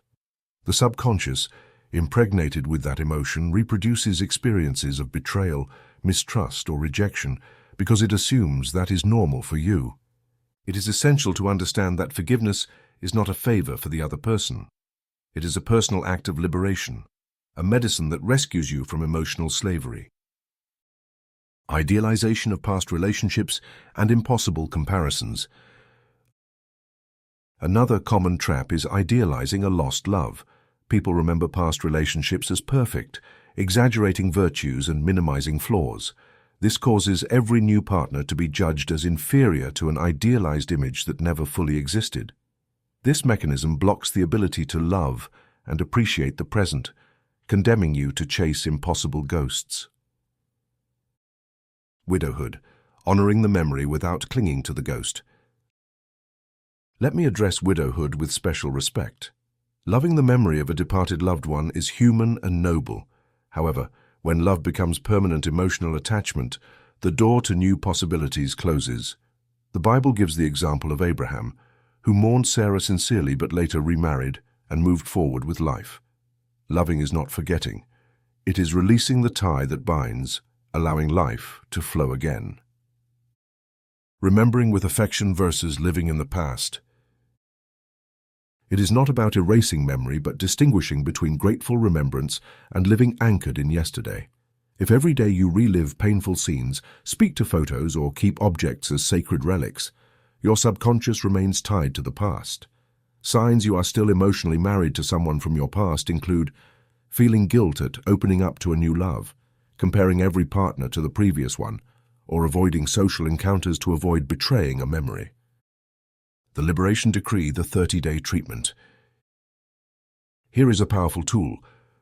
The subconscious, impregnated with that emotion, reproduces experiences of betrayal, mistrust, or rejection because it assumes that is normal for you. It is essential to understand that forgiveness is not a favor for the other person. It is a personal act of liberation, a medicine that rescues you from emotional slavery. Idealization of past relationships and impossible comparisons. Another common trap is idealizing a lost love. People remember past relationships as perfect, exaggerating virtues and minimizing flaws. This causes every new partner to be judged as inferior to an idealized image that never fully existed. This mechanism blocks the ability to love and appreciate the present, condemning you to chase impossible ghosts. Widowhood, honoring the memory without clinging to the ghost. Let me address widowhood with special respect. Loving the memory of a departed loved one is human and noble. However, when love becomes permanent emotional attachment, the door to new possibilities closes. The Bible gives the example of Abraham, who mourned Sarah sincerely but later remarried and moved forward with life. Loving is not forgetting. It is releasing the tie that binds, allowing life to flow again. Remembering with affection versus living in the past. It is not about erasing memory but distinguishing between grateful remembrance and living anchored in yesterday. If every day you relive painful scenes, speak to photos, or keep objects as sacred relics, your subconscious remains tied to the past. Signs you are still emotionally married to someone from your past include feeling guilt at opening up to a new love, comparing every partner to the previous one, or avoiding social encounters to avoid betraying a memory. The Liberation Decree, the 30-day treatment. Here is a powerful tool.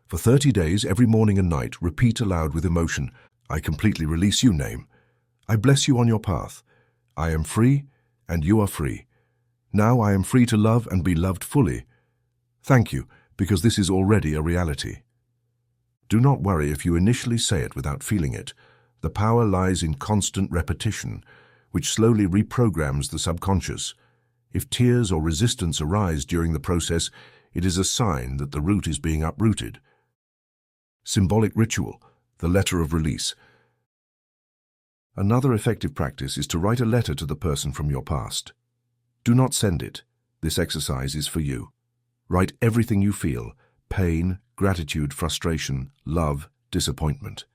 For 30 days, every morning and night, repeat aloud with emotion, I completely release you, name. I bless you on your path. I am free, and you are free. Now I am free to love and be loved fully. Thank you. because this is already a reality. Do not worry if you initially say it without feeling it. The power lies in constant repetition, which slowly reprograms the subconscious. If tears or resistance arise during the process, it is a sign that the root is being uprooted. Symbolic ritual, the letter of release. Another effective practice is to write a letter to the person from your past. Do not send it. This exercise is for you. Write everything you feel: pain, gratitude, frustration, love, disappointment.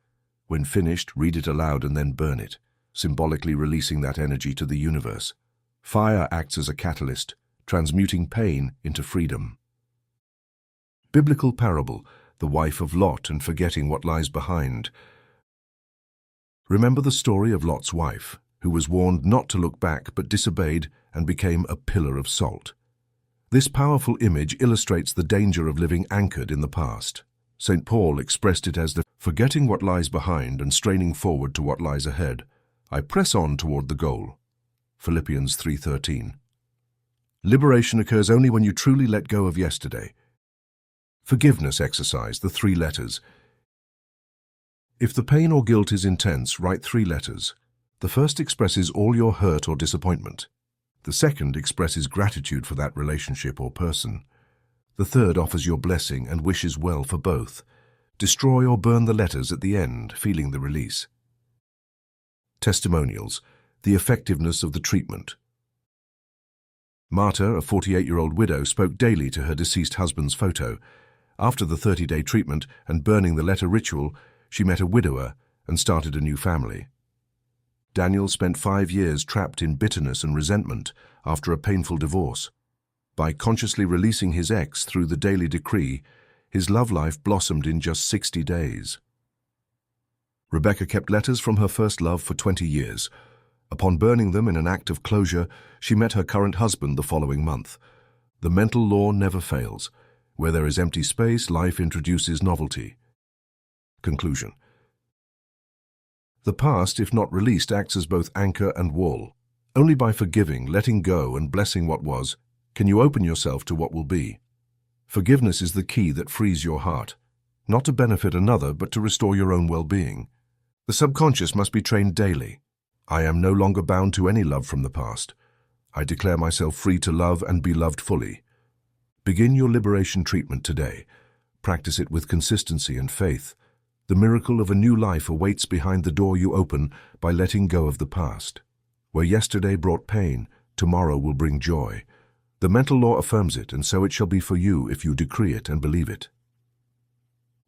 When finished, read it aloud and then burn it, symbolically releasing that energy to the universe. Fire acts as a catalyst, transmuting pain into freedom. Biblical parable, the wife of Lot and forgetting what lies behind. Remember the story of Lot's wife, who was warned not to look back but disobeyed and became a pillar of salt. This powerful image illustrates the danger of living anchored in the past. St. Paul expressed it as the forgetting what lies behind and straining forward to what lies ahead. I press on toward the goal. Philippians 3:13. Liberation occurs only when you truly let go of yesterday. Forgiveness exercise, the 3 letters. If the pain or guilt is intense, write 3 letters. The first expresses all your hurt or disappointment. The second expresses gratitude for that relationship or person. The third offers your blessing and wishes well for both. Destroy or burn the letters at the end, feeling the release. Testimonials, the effectiveness of the treatment. Marta, a 48-year-old widow, spoke daily to her deceased husband's photo. After the 30-day treatment and burning the letter ritual, she met a widower and started a new family. Daniel spent 5 years trapped in bitterness and resentment after a painful divorce. By consciously releasing his ex through the daily decree, his love life blossomed in just 60 days. Rebecca kept letters from her first love for 20 years. Upon burning them in an act of closure, she met her current husband the following month. The mental law never fails. Where there is empty space, life introduces novelty. Conclusion. The past, if not released, acts as both anchor and wall. Only by forgiving, letting go, and blessing what was, can you open yourself to what will be. Forgiveness is the key that frees your heart, not to benefit another, but to restore your own well-being. The subconscious must be trained daily. I am no longer bound to any love from the past. I declare myself free to love and be loved fully. Begin your liberation treatment today. Practice it with consistency and faith. The miracle of a new life awaits behind the door you open by letting go of the past. Where yesterday brought pain, tomorrow will bring joy. The mental law affirms it, and so it shall be for you if you decree it and believe it.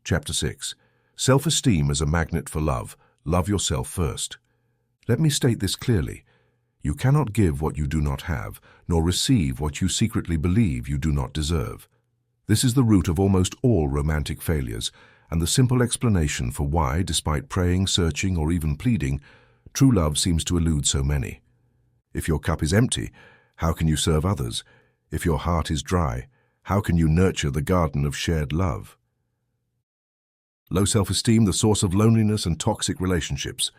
Chapter 6. Self-esteem as a magnet for love. Love yourself first. Let me state this clearly. You cannot give what you do not have, nor receive what you secretly believe you do not deserve. This is the root of almost all romantic failures, and the simple explanation for why, despite praying, searching, or even pleading, true love seems to elude so many. If your cup is empty, how can you serve others? If your heart is dry, how can you nurture the garden of shared love? Low self-esteem, the source of loneliness and toxic relationships.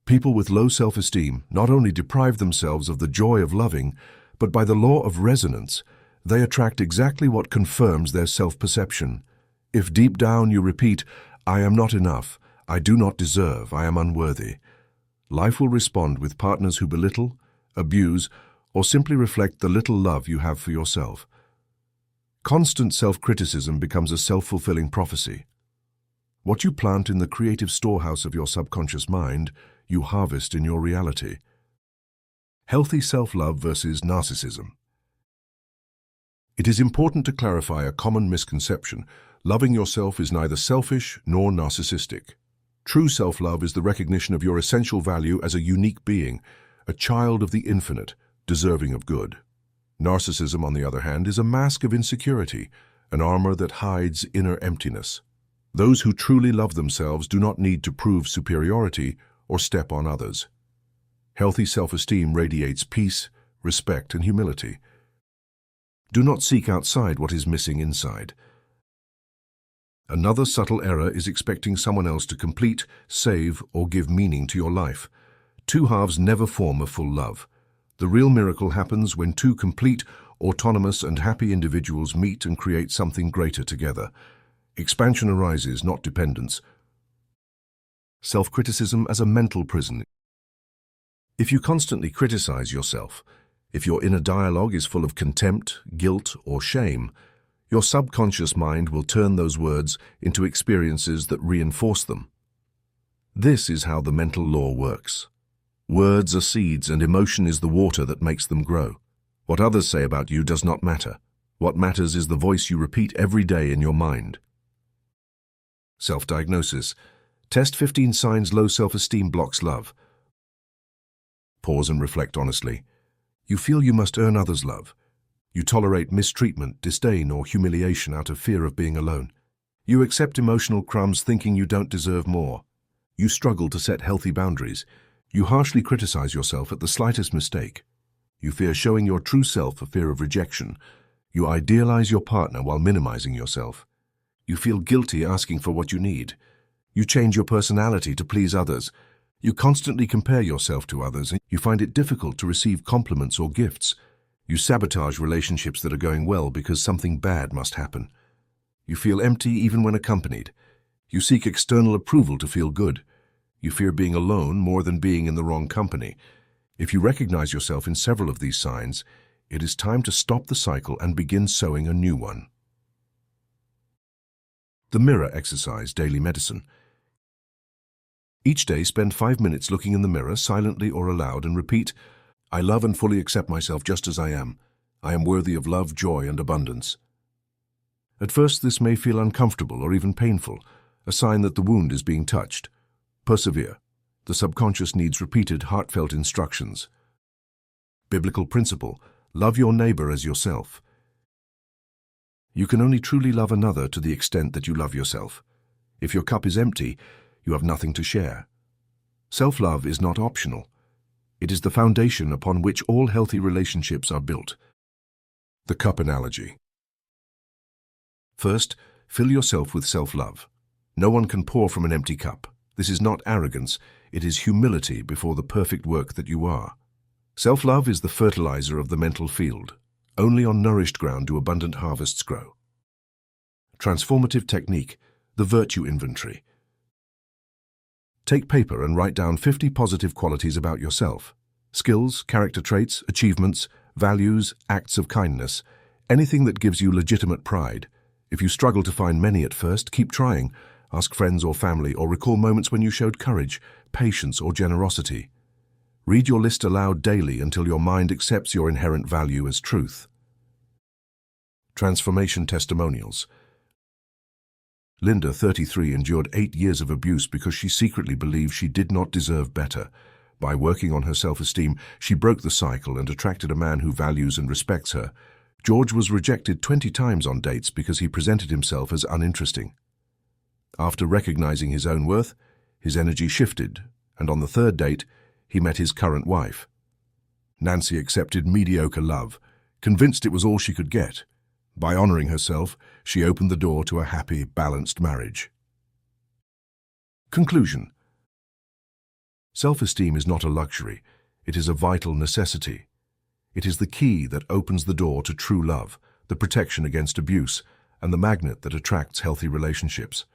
People with low self-esteem not only deprive themselves of the joy of loving, but by the law of resonance, they attract exactly what confirms their self-perception. If deep down you repeat, I am not enough, I do not deserve, I am unworthy, life will respond with partners who belittle, abuse, or simply reflect the little love you have for yourself. Constant self-criticism becomes a self-fulfilling prophecy. What you plant in the creative storehouse of your subconscious mind, you harvest in your reality. Healthy self-love versus narcissism. It is important to clarify a common misconception. Loving yourself is neither selfish nor narcissistic. True self-love is the recognition of your essential value as a unique being, a child of the infinite, deserving of good. Narcissism, on the other hand, is a mask of insecurity, an armor that hides inner emptiness. Those who truly love themselves do not need to prove superiority or step on others. Healthy self-esteem radiates peace, respect, and humility. Do not seek outside what is missing inside. Another subtle error is expecting someone else to complete, save, or give meaning to your life. Two halves never form a full love. The real miracle happens when two complete, autonomous and happy individuals meet and create something greater together. Expansion arises, not dependence. Self-criticism as a mental prison. If you constantly criticize yourself, if your inner dialogue is full of contempt, guilt, or shame, your subconscious mind will turn those words into experiences that reinforce them. This is how the mental law works. Words are seeds and emotion is the water that makes them grow. What others say about you does not matter. What matters is the voice you repeat every day in your mind. Self-diagnosis. Test 15 signs low self-esteem blocks love. Pause and reflect honestly. You feel you must earn others' love. You tolerate mistreatment, disdain, or humiliation out of fear of being alone. You accept emotional crumbs thinking you don't deserve more. You struggle to set healthy boundaries. You harshly criticize yourself at the slightest mistake. You fear showing your true self for fear of rejection. You idealize your partner while minimizing yourself. You feel guilty asking for what you need. You change your personality to please others. You constantly compare yourself to others, and you find it difficult to receive compliments or gifts. You sabotage relationships that are going well because something bad must happen. You feel empty even when accompanied. You seek external approval to feel good. You fear being alone more than being in the wrong company. If you recognize yourself in several of these signs, it is time to stop the cycle and begin sowing a new one. The mirror exercise, daily medicine. Each day, spend 5 minutes looking in the mirror, silently or aloud, and repeat, "I love and fully accept myself just as I am. I am worthy of love, joy, and abundance." At first, this may feel uncomfortable or even painful, a sign that the wound is being touched. Persevere. The subconscious needs repeated, heartfelt instructions. Biblical principle: love your neighbor as yourself. You can only truly love another to the extent that you love yourself. If your cup is empty, you have nothing to share. Self-love is not optional. It is the foundation upon which all healthy relationships are built. The cup analogy. First, fill yourself with self-love. No one can pour from an empty cup. This is not arrogance, it is humility before the perfect work that you are. Self-love is the fertilizer of the mental field. Only on nourished ground do abundant harvests grow. Transformative technique, the virtue inventory. Take paper and write down 50 positive qualities about yourself. Skills, character traits, achievements, values, acts of kindness, anything that gives you legitimate pride. If you struggle to find many at first, keep trying. Ask friends or family, or recall moments when you showed courage, patience, or generosity. Read your list aloud daily until your mind accepts your inherent value as truth. Transformation testimonials. Linda, 33, endured 8 years of abuse because she secretly believed she did not deserve better. By working on her self-esteem, she broke the cycle and attracted a man who values and respects her. George was rejected 20 times on dates because he presented himself as uninteresting. After recognizing his own worth, his energy shifted, and on the 3rd date, he met his current wife. Nancy accepted mediocre love, convinced it was all she could get. By honoring herself, she opened the door to a happy, balanced marriage. Conclusion. Self-esteem is not a luxury, it is a vital necessity. It is the key that opens the door to true love, the protection against abuse, and the magnet that attracts healthy relationships.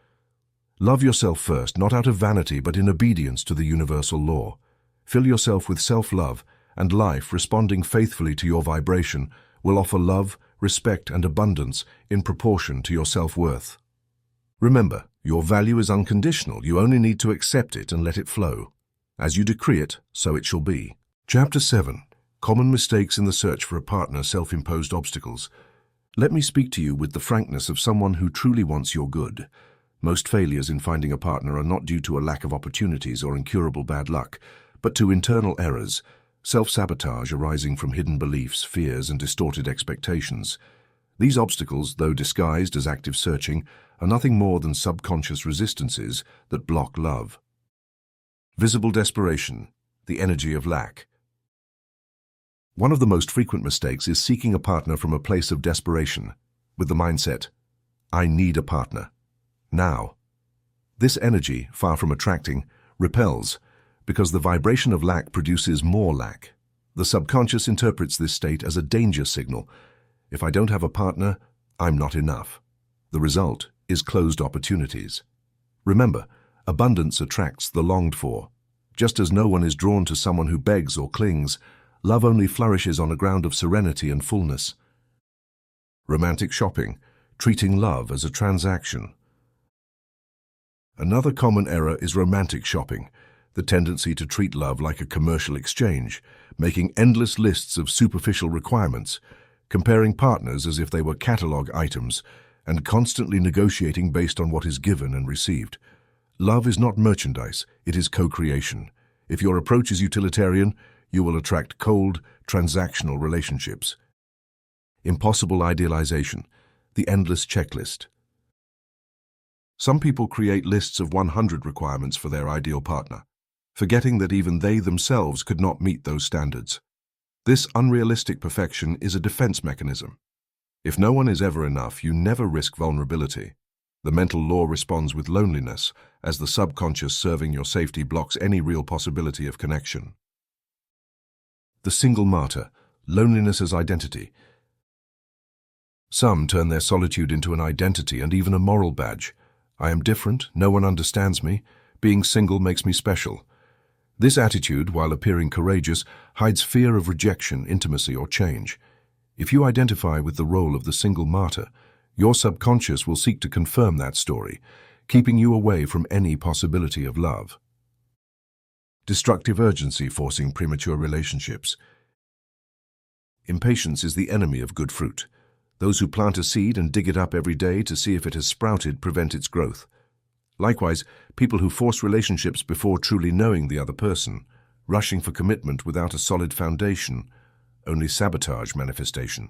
Love yourself first, not out of vanity, but in obedience to the universal law. Fill yourself with self-love, and life, responding faithfully to your vibration, will offer love, respect, and abundance in proportion to your self-worth. Remember, your value is unconditional. You only need to accept it and let it flow. As you decree it, so it shall be. Chapter 7. Common mistakes in the search for a partner, self-imposed obstacles. Let me speak to you with the frankness of someone who truly wants your good. Most failures in finding a partner are not due to a lack of opportunities or incurable bad luck, but to internal errors, self-sabotage arising from hidden beliefs, fears, and distorted expectations. These obstacles, though disguised as active searching, are nothing more than subconscious resistances that block love. Visible desperation, the energy of lack. One of the most frequent mistakes is seeking a partner from a place of desperation, with the mindset, "I need a partner now." This energy, far from attracting, repels, because the vibration of lack produces more lack. The subconscious interprets this state as a danger signal. If I don't have a partner, I'm not enough. The result is closed opportunities. Remember, abundance attracts the longed for. Just as no one is drawn to someone who begs or clings, love only flourishes on a ground of serenity and fullness. Romantic shopping, treating love as a transaction. Another common error is romantic shopping, the tendency to treat love like a commercial exchange, making endless lists of superficial requirements, comparing partners as if they were catalog items, and constantly negotiating based on what is given and received. Love is not merchandise, it is co-creation. If your approach is utilitarian, you will attract cold, transactional relationships. Impossible idealization, the endless checklist. Some people create lists of 100 requirements for their ideal partner, forgetting that even they themselves could not meet those standards. This unrealistic perfection is a defense mechanism. If no one is ever enough, you never risk vulnerability. The mental law responds with loneliness, as the subconscious serving your safety blocks any real possibility of connection. The single martyr, loneliness as identity. Some turn their solitude into an identity and even a moral badge. I am different, no one understands me, being single makes me special. This attitude, while appearing courageous, hides fear of rejection, intimacy, or change. If you identify with the role of the single martyr, your subconscious will seek to confirm that story, keeping you away from any possibility of love. Destructive urgency forcing premature relationships. Impatience is the enemy of good fruit. Those who plant a seed and dig it up every day to see if it has sprouted prevent its growth. Likewise, people who force relationships before truly knowing the other person, rushing for commitment without a solid foundation, only sabotage manifestation.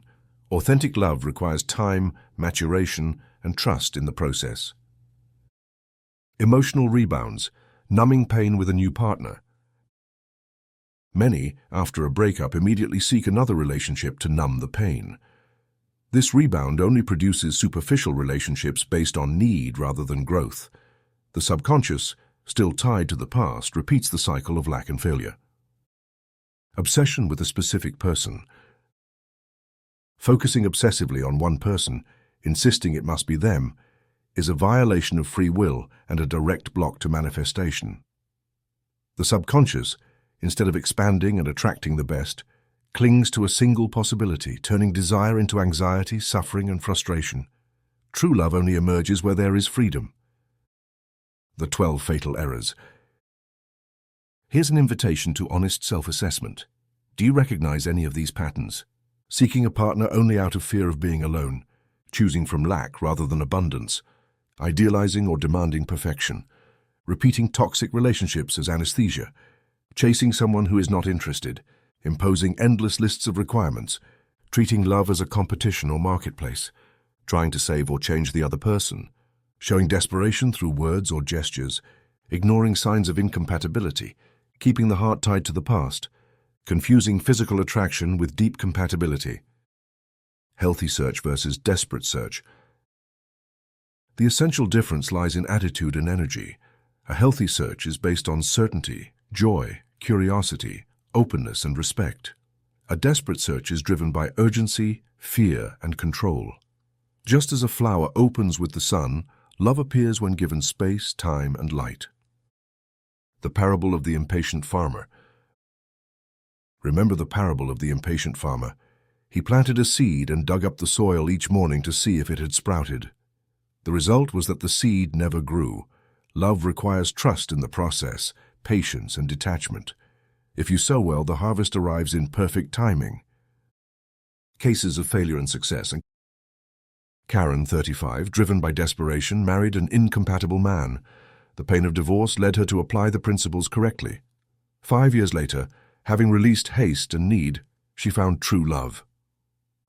Authentic love requires time, maturation, and trust in the process. Emotional rebounds, numbing pain with a new partner. Many, after a breakup, immediately seek another relationship to numb the pain. This rebound only produces superficial relationships based on need rather than growth. The subconscious, still tied to the past, repeats the cycle of lack and failure. Obsession with a specific person. Focusing obsessively on one person, insisting it must be them, is a violation of free will and a direct block to manifestation. The subconscious, instead of expanding and attracting the best, clings to a single possibility, turning desire into anxiety, suffering, and frustration. True love only emerges where there is freedom. The 12 fatal errors. Here's an invitation to honest self-assessment. Do you recognize any of these patterns? Seeking a partner only out of fear of being alone, choosing from lack rather than abundance, idealizing or demanding perfection, repeating toxic relationships as anesthesia, chasing someone who is not interested, imposing endless lists of requirements, treating love as a competition or marketplace, trying to save or change the other person, showing desperation through words or gestures, ignoring signs of incompatibility, keeping the heart tied to the past, confusing physical attraction with deep compatibility. Healthy search versus desperate search. The essential difference lies in attitude and energy. A healthy search is based on certainty, joy, curiosity, openness, and respect. A desperate search is driven by urgency, fear, and control. Just as a flower opens with the sun, love appears when given space, time, and light. The parable of the impatient farmer. Remember the parable of the impatient farmer. He planted a seed and dug up the soil each morning to see if it had sprouted. The result was that the seed never grew. Love requires trust in the process, patience, and detachment. If you sow well, the harvest arrives in perfect timing. Cases of failure and success. Karen, 35, driven by desperation, married an incompatible man. The pain of divorce led her to apply the principles correctly. 5 years later, having released haste and need, she found true love.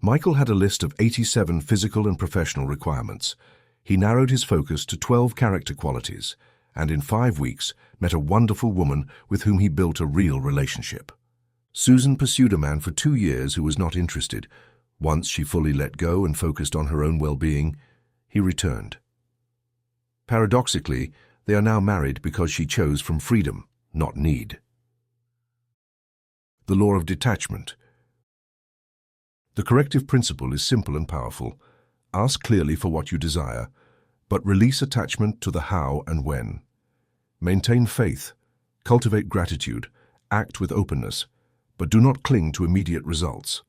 Michael had a list of 87 physical and professional requirements. He narrowed his focus to 12 character qualities, and in 5 weeks met a wonderful woman with whom he built a real relationship. Susan pursued a man for 2 years who was not interested. Once she fully let go and focused on her own well-being, he returned. Paradoxically, they are now married because she chose from freedom, not need. The law of detachment. The corrective principle is simple and powerful. Ask clearly for what you desire, but release attachment to the how and when. Maintain faith, cultivate gratitude, act with openness, but do not cling to immediate results.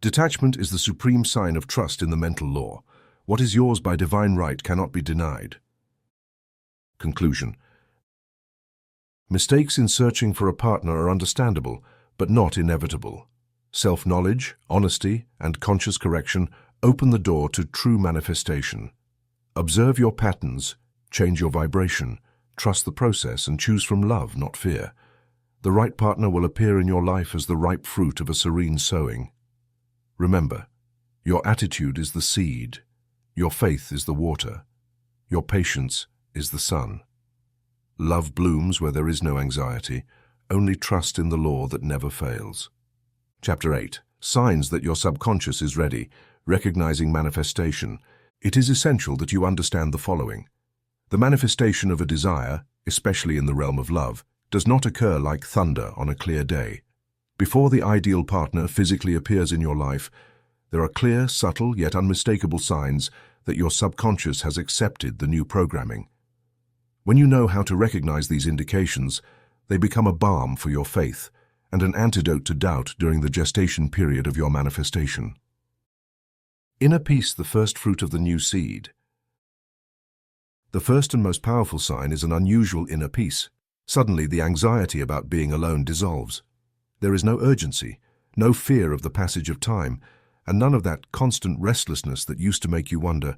Detachment is the supreme sign of trust in the mental law. What is yours by divine right cannot be denied. Conclusion. Mistakes in searching for a partner are understandable, but not inevitable. Self-knowledge, honesty, and conscious correction open the door to true manifestation. Observe your patterns, change your vibration, trust the process, and choose from love, not fear. The right partner will appear in your life as the ripe fruit of a serene sowing. Remember, your attitude is the seed, your faith is the water, your patience is the sun. Love blooms where there is no anxiety, only trust in the law that never fails. Chapter 8. Signs that your subconscious is ready. Recognizing manifestation. It is essential that you understand the following. The manifestation of a desire, especially in the realm of love, does not occur like thunder on a clear day. Before the ideal partner physically appears in your life, there are clear, subtle, yet unmistakable signs that your subconscious has accepted the new programming. When you know how to recognize these indications, they become a balm for your faith and an antidote to doubt during the gestation period of your manifestation. Inner peace, the first fruit of the new seed. The first and most powerful sign is an unusual inner peace. Suddenly, the anxiety about being alone dissolves. There is no urgency, no fear of the passage of time, and none of that constant restlessness that used to make you wonder,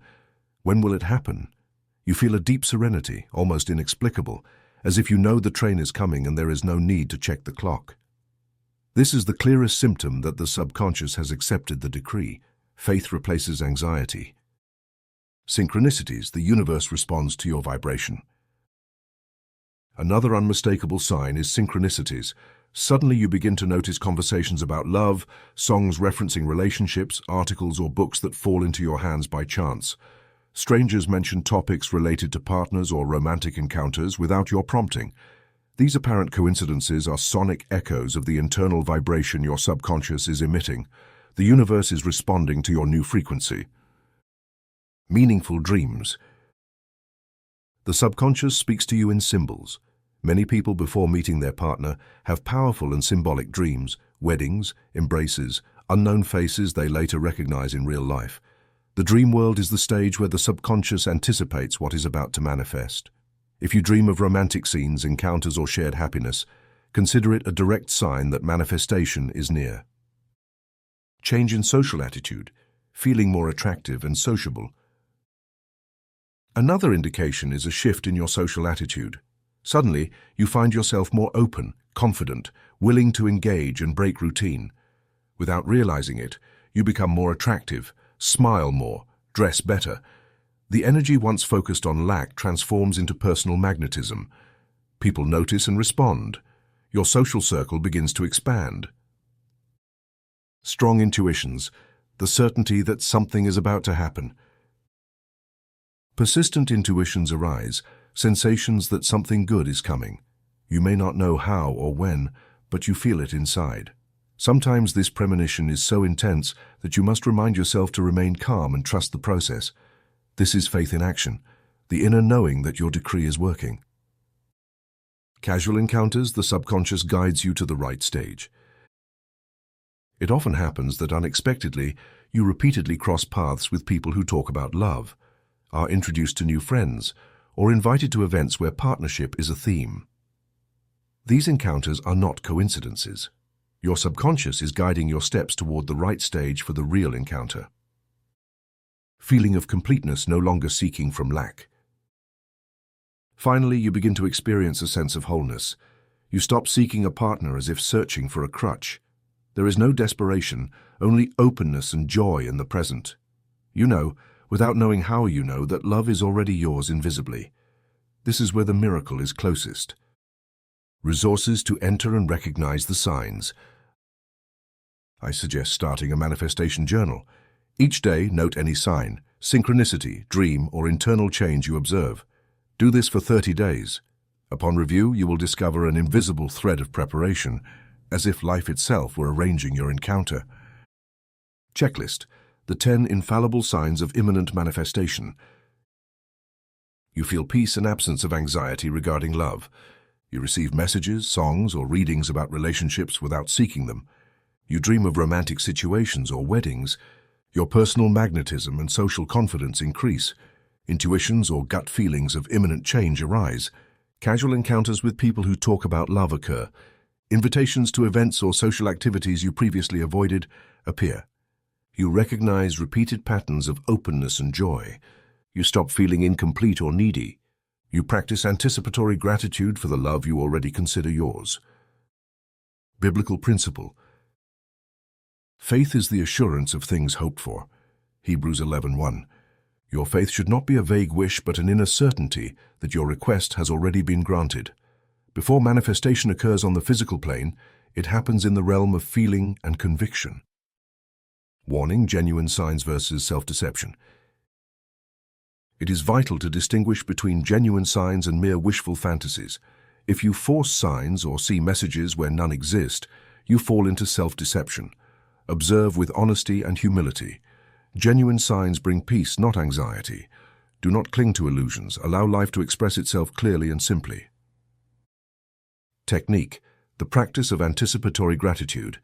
when will it happen? You feel a deep serenity, almost inexplicable, as if you know the train is coming and there is no need to check the clock. This is the clearest symptom that the subconscious has accepted the decree. Faith replaces anxiety. Synchronicities, the universe responds to your vibration. Another unmistakable sign is synchronicities. Suddenly you begin to notice conversations about love, songs referencing relationships, articles or books that fall into your hands by chance. Strangers mention topics related to partners or romantic encounters without your prompting. These apparent coincidences are sonic echoes of the internal vibration your subconscious is emitting. The universe is responding to your new frequency. Meaningful dreams. The subconscious speaks to you in symbols. Many people before meeting their partner have powerful and symbolic dreams, weddings, embraces, unknown faces they later recognize in real life. The dream world is the stage where the subconscious anticipates what is about to manifest. If you dream of romantic scenes, encounters, or shared happiness, consider it a direct sign that manifestation is near. Change in social attitude, feeling more attractive and sociable. Another indication is a shift in your social attitude. Suddenly, you find yourself more open, confident, willing to engage and break routine. Without realizing it, you become more attractive, smile more, dress better. The energy once focused on lack transforms into personal magnetism. People notice and respond. Your social circle begins to expand. Strong intuitions, the certainty that something is about to happen. Persistent intuitions arise, sensations that something good is coming. You may not know how or when, but you feel it inside. Sometimes this premonition is so intense that you must remind yourself to remain calm and trust the process. This is faith in action, the inner knowing that your decree is working. Casual encounters, the subconscious guides you to the right stage. It often happens that unexpectedly, you repeatedly cross paths with people who talk about love, are introduced to new friends, or invited to events where partnership is a theme. These encounters are not coincidences. Your subconscious is guiding your steps toward the right stage for the real encounter. Feeling of completeness, no longer seeking from lack. Finally, you begin to experience a sense of wholeness. You stop seeking a partner as if searching for a crutch. There is no desperation, only openness and joy in the present. You know, without knowing how you know, that love is already yours invisibly. This is where the miracle is closest. Resources to enter and recognize the signs. I suggest starting a manifestation journal. Each day, note any sign, synchronicity, dream, or internal change you observe. Do this for 30 days. Upon review, you will discover an invisible thread of preparation, as if life itself were arranging your encounter. Checklist: the 10 infallible signs of imminent manifestation. You feel peace and absence of anxiety regarding love. You receive messages, songs, or readings about relationships without seeking them. You dream of romantic situations or weddings. Your personal magnetism and social confidence increase. Intuitions or gut feelings of imminent change arise. Casual encounters with people who talk about love occur. Invitations to events or social activities you previously avoided appear. You recognize repeated patterns of openness and joy. You stop feeling incomplete or needy. You practice anticipatory gratitude for the love you already consider yours. Biblical principle: faith is the assurance of things hoped for. Hebrews 11:1. Your faith should not be a vague wish but an inner certainty that your request has already been granted. Before manifestation occurs on the physical plane, it happens in the realm of feeling and conviction. Warning: genuine signs versus self-deception. It is vital to distinguish between genuine signs and mere wishful fantasies. If you force signs or see messages where none exist, you fall into self-deception. Observe with honesty and humility. Genuine signs bring peace, not anxiety. Do not cling to illusions. Allow life to express itself clearly and simply. Technique: the practice of anticipatory gratitude.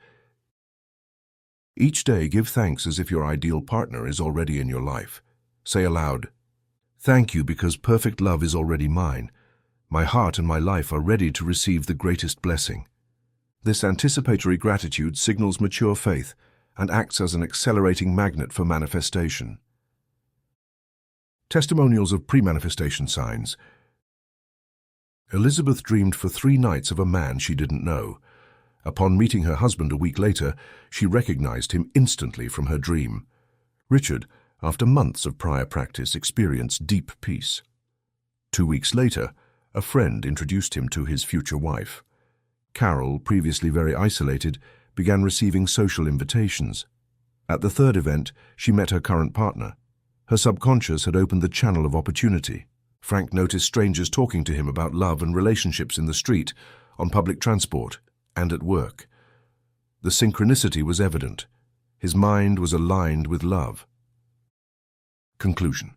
Each day, give thanks as if your ideal partner is already in your life. Say aloud, "Thank you because perfect love is already mine. My heart and my life are ready to receive the greatest blessing." This anticipatory gratitude signals mature faith and acts as an accelerating magnet for manifestation. Testimonials of pre-manifestation signs. Elizabeth dreamed for 3 nights of a man she didn't know. Upon meeting her husband a week later, she recognized him instantly from her dream. Richard, after months of prior practice, experienced deep peace. 2 weeks later, a friend introduced him to his future wife. Carol, previously very isolated, began receiving social invitations. At the 3rd event, she met her current partner. Her subconscious had opened the channel of opportunity. Frank noticed strangers talking to him about love and relationships in the street, on public transport, and at work. The synchronicity was evident. His mind was aligned with love. Conclusion: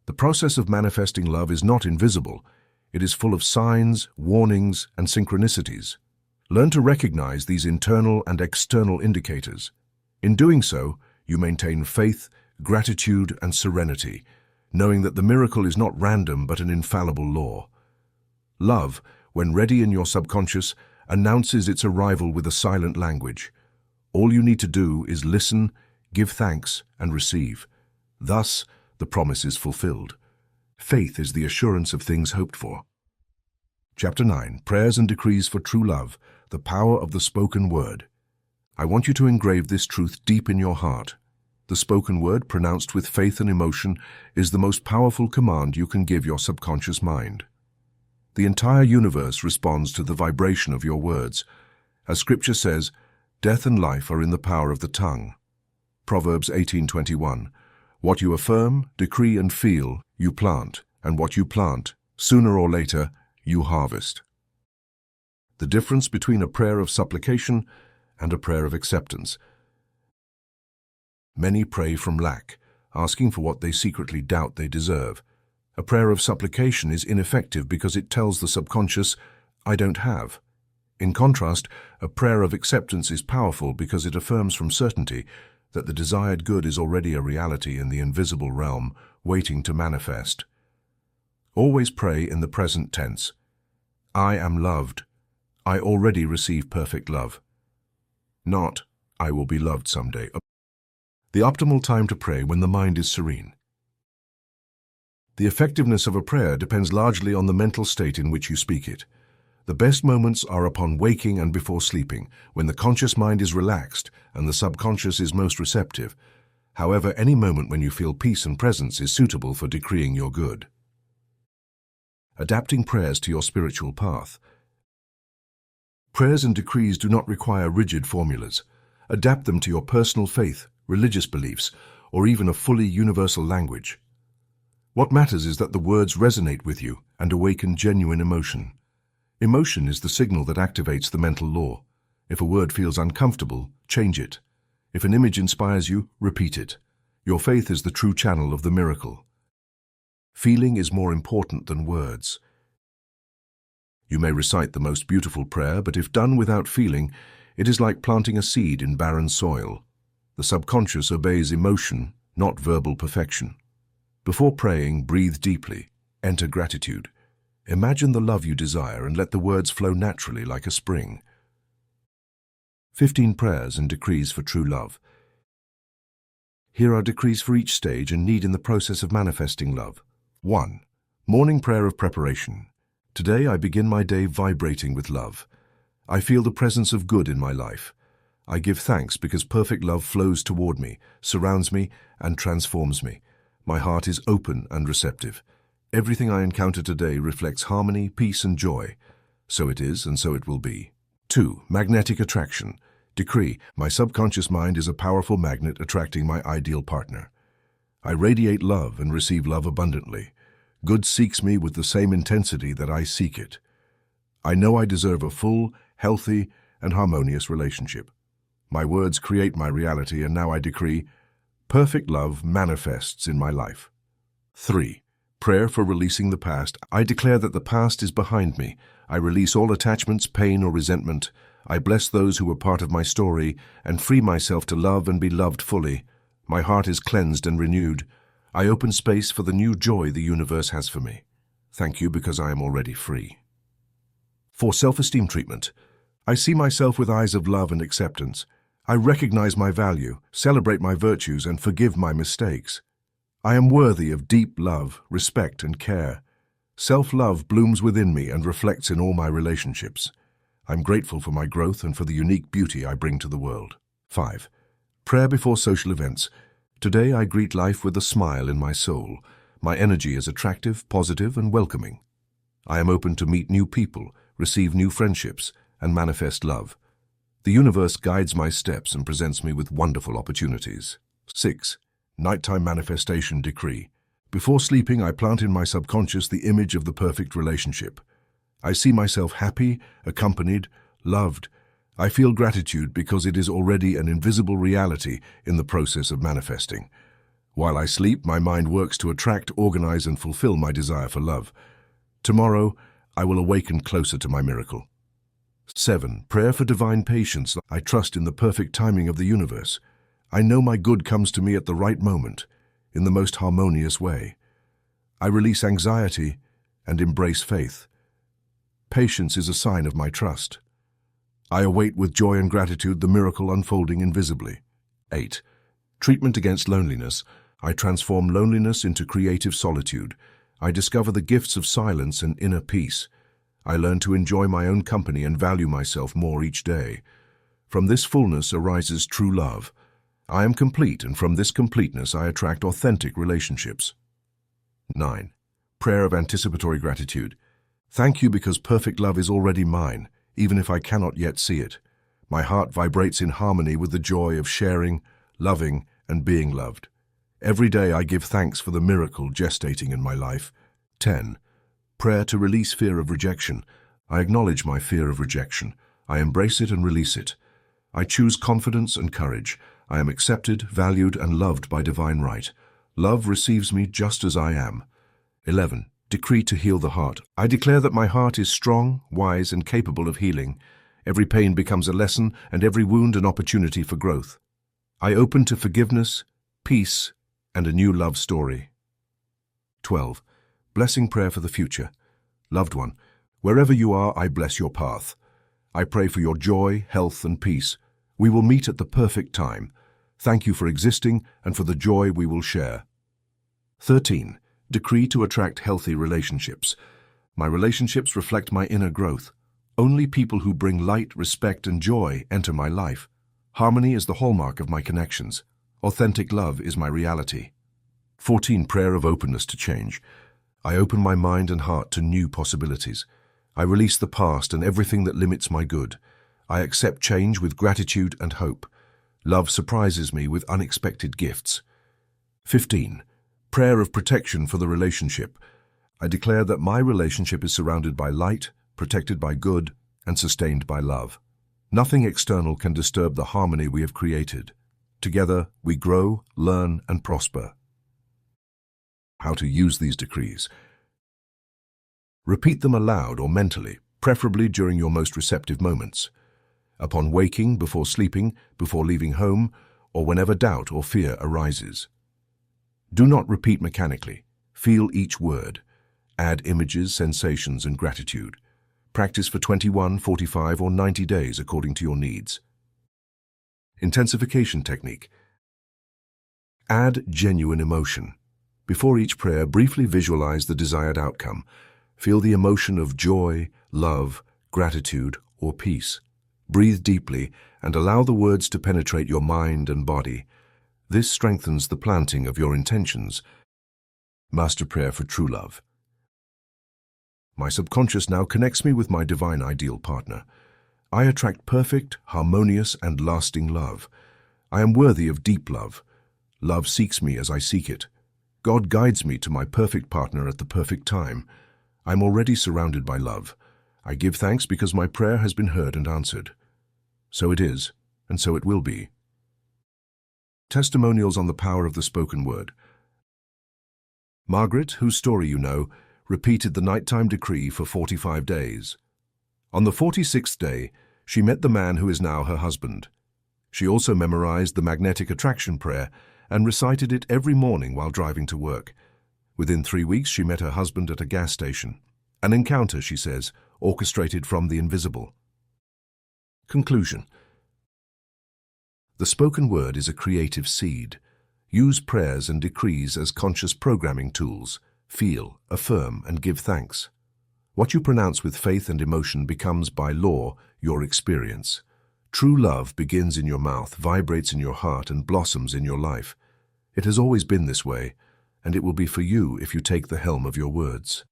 the process of manifesting love is not invisible. It is full of signs, warnings, and synchronicities. Learn to recognize these internal and external indicators. In doing so, you maintain faith, gratitude, and serenity, knowing that the miracle is not random but an infallible law. Love, when ready in your subconscious, announces its arrival with a silent language. All you need to do is listen, give thanks, and receive. Thus, the promise is fulfilled. Faith is the assurance of things hoped for. Chapter 9. Prayers and Decrees for True Love, the Power of the Spoken Word. I want you to engrave this truth deep in your heart. The spoken word, pronounced with faith and emotion, is the most powerful command you can give your subconscious mind. The entire universe responds to the vibration of your words. As Scripture says, death and life are in the power of the tongue. Proverbs 18:21. What you affirm, decree, and feel, you plant, and what you plant, sooner or later, you harvest. The difference between a prayer of supplication and a prayer of acceptance. Many pray from lack, asking for what they secretly doubt they deserve. A prayer of supplication is ineffective because it tells the subconscious, "I don't have." In contrast, a prayer of acceptance is powerful because it affirms from certainty that the desired good is already a reality in the invisible realm, waiting to manifest. Always pray in the present tense. I am loved. I already receive perfect love. Not, I will be loved someday. The optimal time to pray when the mind is serene. The effectiveness of a prayer depends largely on the mental state in which you speak it. The best moments are upon waking and before sleeping, when the conscious mind is relaxed and the subconscious is most receptive. However, any moment when you feel peace and presence is suitable for decreeing your good. Adapting prayers to your spiritual path. Prayers and decrees do not require rigid formulas. Adapt them to your personal faith, religious beliefs, or even a fully universal language. What matters is that the words resonate with you and awaken genuine emotion. Emotion is the signal that activates the mental law. If a word feels uncomfortable, change it. If an image inspires you, repeat it. Your faith is the true channel of the miracle. Feeling is more important than words. You may recite the most beautiful prayer, but if done without feeling, it is like planting a seed in barren soil. The subconscious obeys emotion, not verbal perfection. Before praying, breathe deeply. Enter gratitude. Imagine the love you desire and let the words flow naturally like a spring. 15 prayers and decrees for true love. Here are decrees for each stage and need in the process of manifesting love. 1. Morning prayer of preparation. Today I begin my day vibrating with love. I feel the presence of good in my life. I give thanks because perfect love flows toward me, surrounds me, and transforms me. My heart is open and receptive. Everything I encounter today reflects harmony, peace, and joy. So it is, and so it will be. 2. Magnetic attraction. Decree, my subconscious mind is a powerful magnet attracting my ideal partner. I radiate love and receive love abundantly. Good seeks me with the same intensity that I seek it. I know I deserve a full, healthy, and harmonious relationship. My words create my reality, and now I decree, perfect love manifests in my life. 3. Prayer for releasing the past. I declare that the past is behind me. I release all attachments, pain, or resentment. I bless those who were part of my story and free myself to love and be loved fully. My heart is cleansed and renewed. I open space for the new joy the universe has for me. Thank you because I am already free. 4. Self-esteem treatment. I see myself with eyes of love and acceptance. I recognize my value, celebrate my virtues, and forgive my mistakes. I am worthy of deep love, respect, and care. Self-love blooms within me and reflects in all my relationships. I'm grateful for my growth and for the unique beauty I bring to the world. 5. Prayer before social events. Today I greet life with a smile in my soul. My energy is attractive, positive, and welcoming. I am open to meet new people, receive new friendships, and manifest love. The universe guides my steps and presents me with wonderful opportunities. 6. Nighttime manifestation decree. Before sleeping, I plant in my subconscious the image of the perfect relationship. I see myself happy, accompanied, loved. I feel gratitude because it is already an invisible reality in the process of manifesting. While I sleep, my mind works to attract, organize, and fulfill my desire for love. Tomorrow, I will awaken closer to my miracle. 7. Prayer for divine patience. I trust in the perfect timing of the universe. I know my good comes to me at the right moment, in the most harmonious way. I release anxiety and embrace faith. Patience is a sign of my trust. I await with joy and gratitude the miracle unfolding invisibly. 8. Treatment against loneliness. I transform loneliness into creative solitude. I discover the gifts of silence and inner peace. I learn to enjoy my own company and value myself more each day. From this fullness arises true love. I am complete, and from this completeness I attract authentic relationships. 9. Prayer of anticipatory gratitude. Thank you because perfect love is already mine, even if I cannot yet see it. My heart vibrates in harmony with the joy of sharing, loving, and being loved. Every day I give thanks for the miracle gestating in my life. 10. Prayer to release fear of rejection. I acknowledge my fear of rejection. I embrace it and release it. I choose confidence and courage. I am accepted, valued, and loved by divine right. Love receives me just as I am. 11. Decree to heal the heart. I declare that my heart is strong, wise, and capable of healing. Every pain becomes a lesson, and every wound an opportunity for growth. I open to forgiveness, peace, and a new love story. 12. Blessing prayer for the future. Loved one, wherever you are, I bless your path. I pray for your joy, health, and peace. We will meet at the perfect time. Thank you for existing and for the joy we will share. 13. Decree to attract healthy relationships. My relationships reflect my inner growth. Only people who bring light, respect, and joy enter my life. Harmony is the hallmark of my connections. Authentic love is my reality. 14. Prayer of openness to change. I open my mind and heart to new possibilities. I release the past and everything that limits my good. I accept change with gratitude and hope. Love surprises me with unexpected gifts. 15. Prayer of protection for the relationship. I declare that my relationship is surrounded by light, protected by good, and sustained by love. Nothing external can disturb the harmony we have created. Together, we grow, learn, and prosper. How to use these decrees. Repeat them aloud or mentally, preferably during your most receptive moments. Upon waking, before sleeping, before leaving home, or whenever doubt or fear arises. Do not repeat mechanically. Feel each word. Add images, sensations, and gratitude. Practice for 21, 45, or 90 days according to your needs. Intensification technique. Add genuine emotion. Before each prayer, briefly visualize the desired outcome. Feel the emotion of joy, love, gratitude, or peace. Breathe deeply and allow the words to penetrate your mind and body. This strengthens the planting of your intentions. Master Prayer for True Love. My subconscious now connects me with my divine ideal partner. I attract perfect, harmonious, and lasting love. I am worthy of deep love. Love seeks me as I seek it. God guides me to my perfect partner at the perfect time. I am already surrounded by love. I give thanks because my prayer has been heard and answered. So it is, and so it will be. Testimonials on the power of the spoken word. Margaret, whose story you know, repeated the nighttime decree for 45 days. On the 46th day, she met the man who is now her husband. She also memorized the magnetic attraction prayer and recited it every morning while driving to work. Within 3 weeks, she met her husband at a gas station. An encounter, she says, orchestrated from the invisible. Conclusion. The spoken word is a creative seed. Use prayers and decrees as conscious programming tools. Feel, affirm, and give thanks. What you pronounce with faith and emotion becomes, by law, your experience. True love begins in your mouth, vibrates in your heart, and blossoms in your life. It has always been this way, and it will be for you if you take the helm of your words.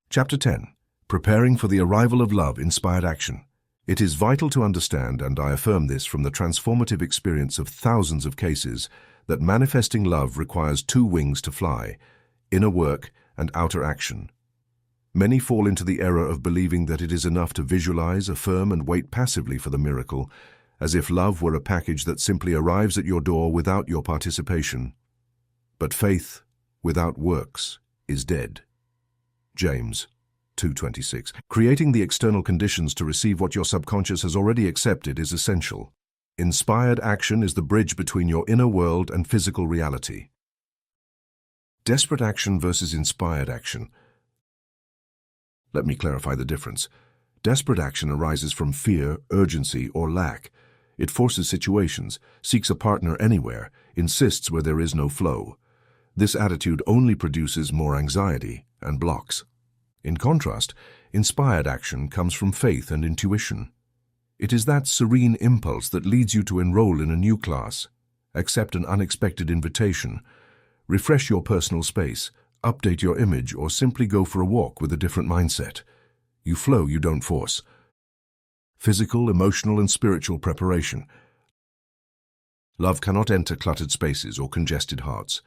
Chapter 10. Preparing for the arrival of love, inspired action. It is vital to understand, and I affirm this from the transformative experience of thousands of cases, that manifesting love requires 2 wings to fly, inner work and outer action. Many fall into the error of believing that it is enough to visualize, affirm, and wait passively for the miracle, as if love were a package that simply arrives at your door without your participation. But faith without works is dead. James 2:26. Creating the external conditions to receive what your subconscious has already accepted is essential. Inspired action is the bridge between your inner world and physical reality. Desperate action versus inspired action. Let me clarify the difference. Desperate action arises from fear, urgency, or lack. It forces situations, seeks a partner anywhere, insists where there is no flow. This attitude only produces more anxiety and blocks. In contrast, inspired action comes from faith and intuition. It is that serene impulse that leads you to enroll in a new class, accept an unexpected invitation, refresh your personal space, update your image, or simply go for a walk with a different mindset. You flow, you don't force. Physical, emotional, and spiritual preparation. Love cannot enter cluttered spaces or congested hearts.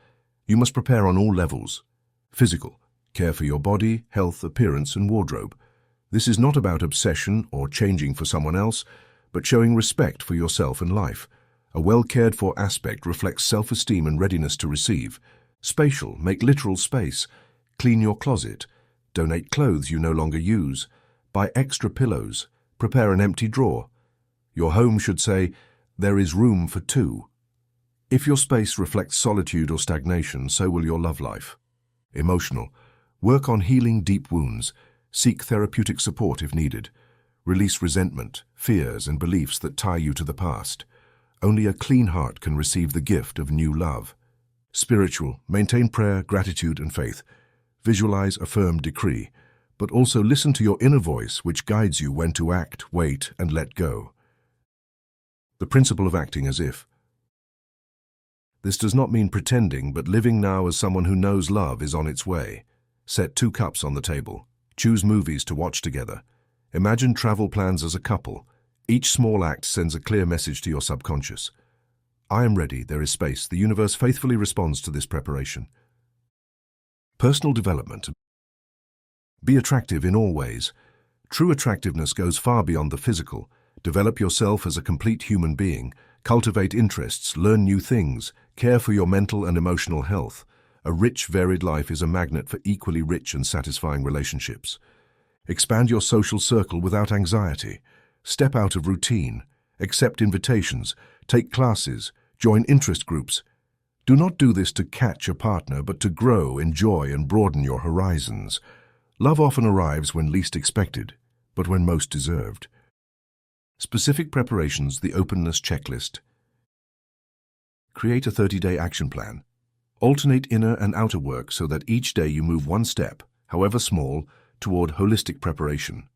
You must prepare on all levels. Physical. Care for your body, health, appearance, and wardrobe. This is not about obsession or changing for someone else, but showing respect for yourself and life. A well-cared-for aspect reflects self-esteem and readiness to receive. Spatial. Make literal space. Clean your closet. Donate clothes you no longer use. Buy extra pillows. Prepare an empty drawer. Your home should say, "There is room for 2." If your space reflects solitude or stagnation, so will your love life. Emotional. Work on healing deep wounds. Seek therapeutic support if needed. Release resentment, fears, and beliefs that tie you to the past. Only a clean heart can receive the gift of new love. Spiritual. Maintain prayer, gratitude, and faith. Visualize, affirm, decree, but also listen to your inner voice, which guides you when to act, wait, and let go. The principle of acting as if. This does not mean pretending, but living now as someone who knows love is on its way. Set 2 cups on the table. Choose movies to watch together. Imagine travel plans as a couple. Each small act sends a clear message to your subconscious. I am ready, there is space. The universe faithfully responds to this preparation. Personal development. Be attractive in all ways. True attractiveness goes far beyond the physical. Develop yourself as a complete human being, cultivate interests, learn new things, care for your mental and emotional health. A rich, varied life is a magnet for equally rich and satisfying relationships. Expand your social circle without anxiety. Step out of routine. Accept invitations. Take classes. Join interest groups. Do not do this to catch a partner, but to grow, enjoy, and broaden your horizons. Love often arrives when least expected, but when most deserved. Specific preparations, the openness checklist. Create a 30-day action plan. Alternate inner and outer work so that each day you move one step, however small, toward holistic preparation.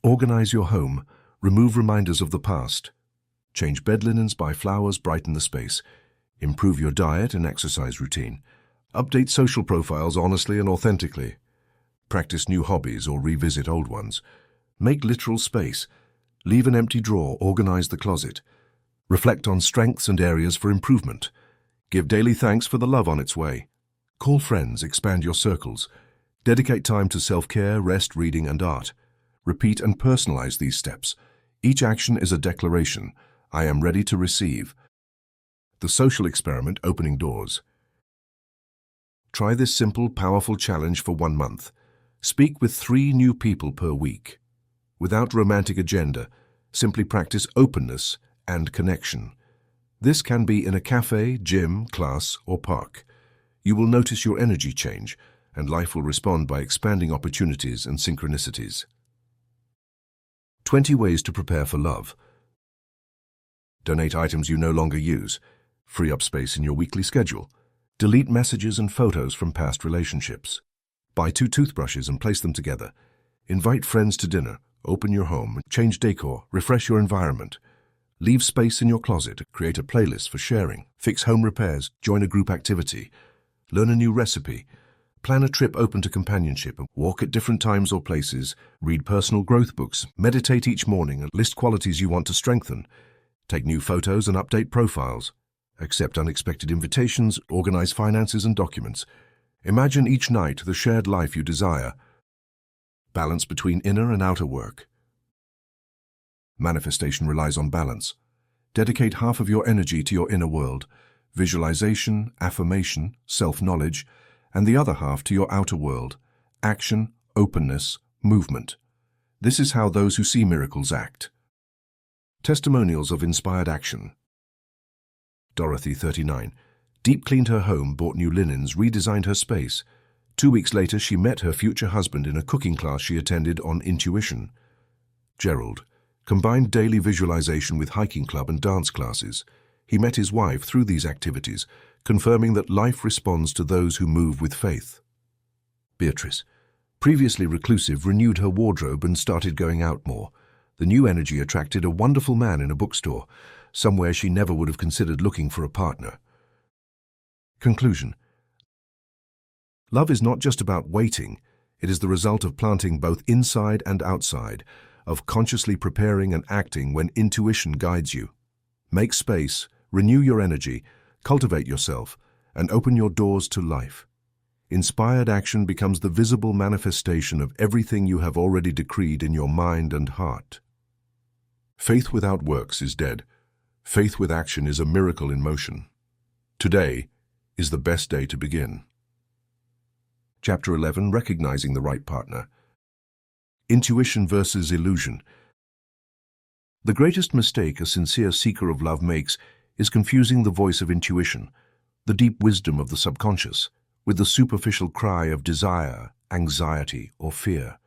Organize your home. Remove reminders of the past. Change bed linens, buy flowers, brighten the space. Improve your diet and exercise routine. Update social profiles honestly and authentically. Practice new hobbies or revisit old ones. Make literal space. Leave an empty drawer, organize the closet. Reflect on strengths and areas for improvement. Give daily thanks for the love on its way. Call friends, expand your circles. Dedicate time to self-care, rest, reading, and art. Repeat and personalize these steps. Each action is a declaration. I am ready to receive. The social experiment, opening doors. Try this simple, powerful challenge for 1 month. Speak with 3 new people per week. Without romantic agenda, simply practice openness and connection. This can be in a cafe, gym, class, or park. You will notice your energy change, and life will respond by expanding opportunities and synchronicities. 20 ways to prepare for love. Donate items you no longer use. Free up space in your weekly schedule. Delete messages and photos from past relationships. Buy 2 toothbrushes and place them together. Invite friends to dinner. Open your home. Change decor. Refresh your environment. Leave space in your closet. Create a playlist for sharing. Fix home repairs. Join a group activity. Learn a new recipe. Plan a trip open to companionship. Walk at different times or places. Read personal growth books. Meditate each morning and list qualities you want to strengthen. Take new photos and update profiles. Accept unexpected invitations. Organize finances and documents. Imagine each night the shared life you desire. Balance between inner and outer work. Manifestation relies on balance. Dedicate half of your energy to your inner world, visualization, affirmation, self-knowledge, and the other half to your outer world, action, openness, movement. This is how those who see miracles act. Testimonials of inspired action. Dorothy, 39, deep cleaned her home, bought new linens, redesigned her space. 2 weeks later, she met her future husband in a cooking class she attended on intuition. Gerald combined daily visualization with hiking club and dance classes. He met his wife through these activities, confirming that life responds to those who move with faith. Beatrice, previously reclusive, renewed her wardrobe and started going out more. The new energy attracted a wonderful man in a bookstore, somewhere she never would have considered looking for a partner. Conclusion. Love is not just about waiting, it is the result of planting both inside and outside, of consciously preparing and acting when intuition guides you. Make space, renew your energy, cultivate yourself, and open your doors to life. Inspired action becomes the visible manifestation of everything you have already decreed in your mind and heart. Faith without works is dead. Faith with action is a miracle in motion. Today is the best day to begin. Chapter 11, Recognizing the Right Partner. Intuition versus illusion. The greatest mistake a sincere seeker of love makes is confusing the voice of intuition, the deep wisdom of the subconscious, with the superficial cry of desire, anxiety, or fear.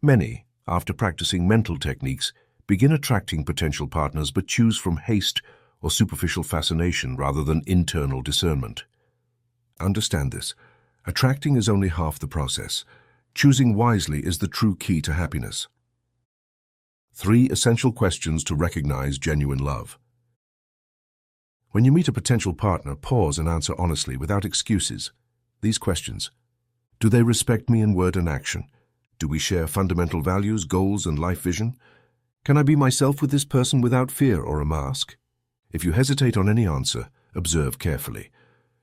Many, after practicing mental techniques, begin attracting potential partners but choose from haste or superficial fascination rather than internal discernment. Understand this. Attracting is only half the process. Choosing wisely is the true key to happiness. 3 essential questions to recognize genuine love. When you meet a potential partner, pause and answer honestly, without excuses. These questions. Do they respect me in word and action? Do we share fundamental values, goals, and life vision? Can I be myself with this person without fear or a mask? If you hesitate on any answer, observe carefully.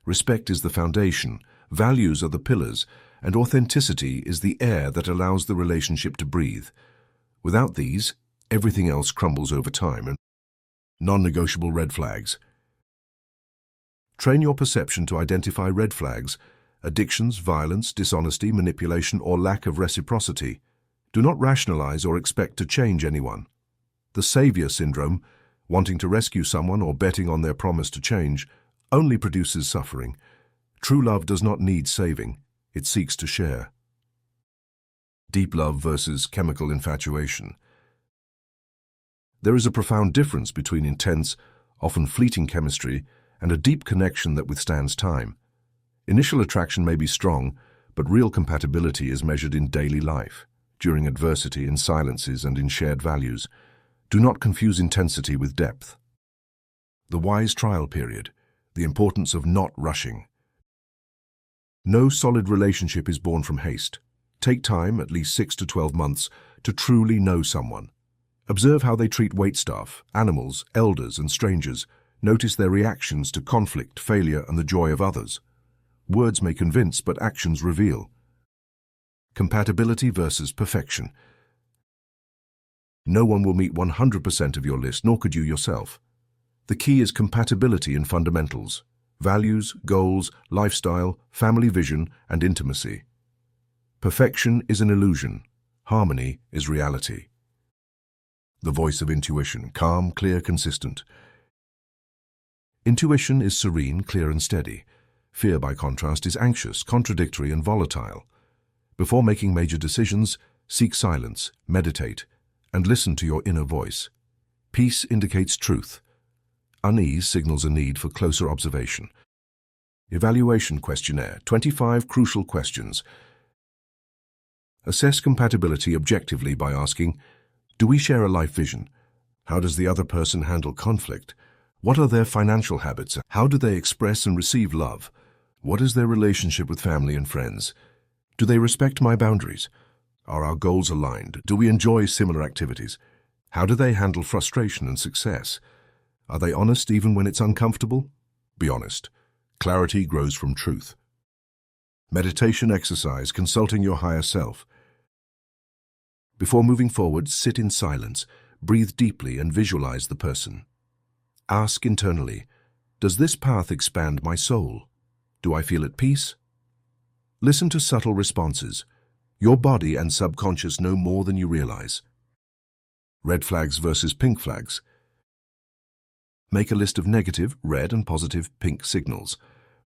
Respect is the foundation, values are the pillars, and authenticity is the air that allows the relationship to breathe. Without these, everything else crumbles over time. And non-negotiable red flags. Train your perception to identify red flags: addictions, violence, dishonesty, manipulation, or lack of reciprocity. Do not rationalize or expect to change anyone. The savior syndrome, wanting to rescue someone or betting on their promise to change, only produces suffering. True love does not need saving, it seeks to share. Deep love versus chemical infatuation. There is a profound difference between intense, often fleeting chemistry and a deep connection that withstands time. Initial attraction may be strong, but real compatibility is measured in daily life, during adversity, in silences, and in shared values. Do not confuse intensity with depth. The wise trial period. The importance of not rushing. No solid relationship is born from haste. Take time, at least 6 to 12 months, to truly know someone. Observe how they treat waitstaff, animals, elders, and strangers. Notice their reactions to conflict, failure, and the joy of others. Words may convince, but actions reveal. Compatibility versus perfection. No one will meet 100% of your list, nor could you yourself. The key is compatibility in fundamentals: values, goals, lifestyle, family vision, and intimacy. Perfection is an illusion. Harmony is reality. The voice of intuition: calm, clear, consistent. Intuition is serene, clear, and steady. Fear, by contrast, is anxious, contradictory, and volatile. Before making major decisions, seek silence, meditate, and listen to your inner voice. Peace indicates truth. Unease signals a need for closer observation. Evaluation questionnaire: 25 crucial questions. Assess compatibility objectively by asking, do we share a life vision? How does the other person handle conflict? What are their financial habits? How do they express and receive love? What is their relationship with family and friends? Do they respect my boundaries? Are our goals aligned? Do we enjoy similar activities? How do they handle frustration and success? Are they honest even when it's uncomfortable? Be honest. Clarity grows from truth. Meditation exercise: consulting your higher self. Before moving forward, sit in silence, breathe deeply, and visualize the person. Ask internally, does this path expand my soul? Do I feel at peace? Listen to subtle responses. Your body and subconscious know more than you realize. Red flags versus pink flags. Make a list of negative, red, and positive, pink signals.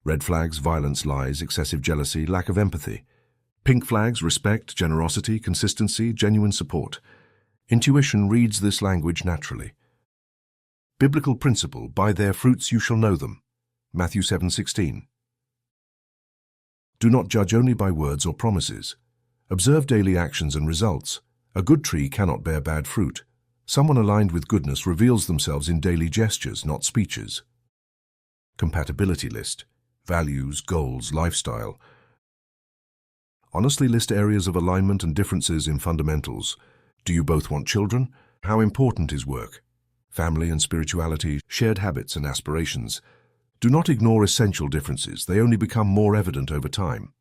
Red flags: violence, lies, excessive jealousy, lack of empathy. Pink flags: respect, generosity, consistency, genuine support. Intuition reads this language naturally. Biblical principle: by their fruits you shall know them. Matthew 7:16. Do not judge only by words or promises. Observe daily actions and results. A good tree cannot bear bad fruit. Someone aligned with goodness reveals themselves in daily gestures, not speeches. Compatibility list: values, goals, lifestyle. Honestly list areas of alignment and differences in fundamentals. Do you both want children? How important is work? Family and spirituality, shared habits and aspirations. Do not ignore essential differences. They only become more evident over time.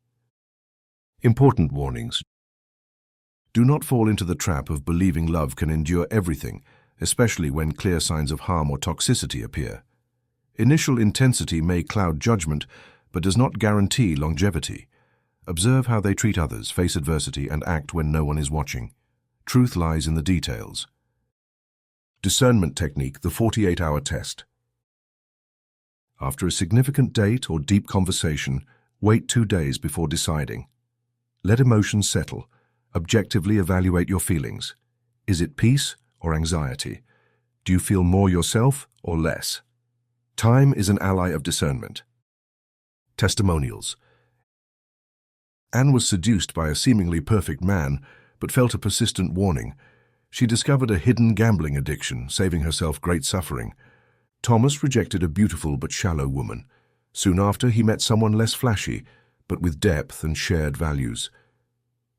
Important warnings. Do not fall into the trap of believing love can endure everything, especially when clear signs of harm or toxicity appear. Initial intensity may cloud judgment, but does not guarantee longevity. Observe how they treat others, face adversity, and act when no one is watching. Truth lies in the details. Discernment technique: the 48-hour test. After a significant date or deep conversation, wait 2 days before deciding. Let emotions settle. Objectively evaluate your feelings. Is it peace or anxiety? Do you feel more yourself or less? Time is an ally of discernment. Testimonials. Anne was seduced by a seemingly perfect man, but felt a persistent warning. She discovered a hidden gambling addiction, saving herself great suffering. Thomas rejected a beautiful but shallow woman. Soon after, he met someone less flashy, but with depth and shared values.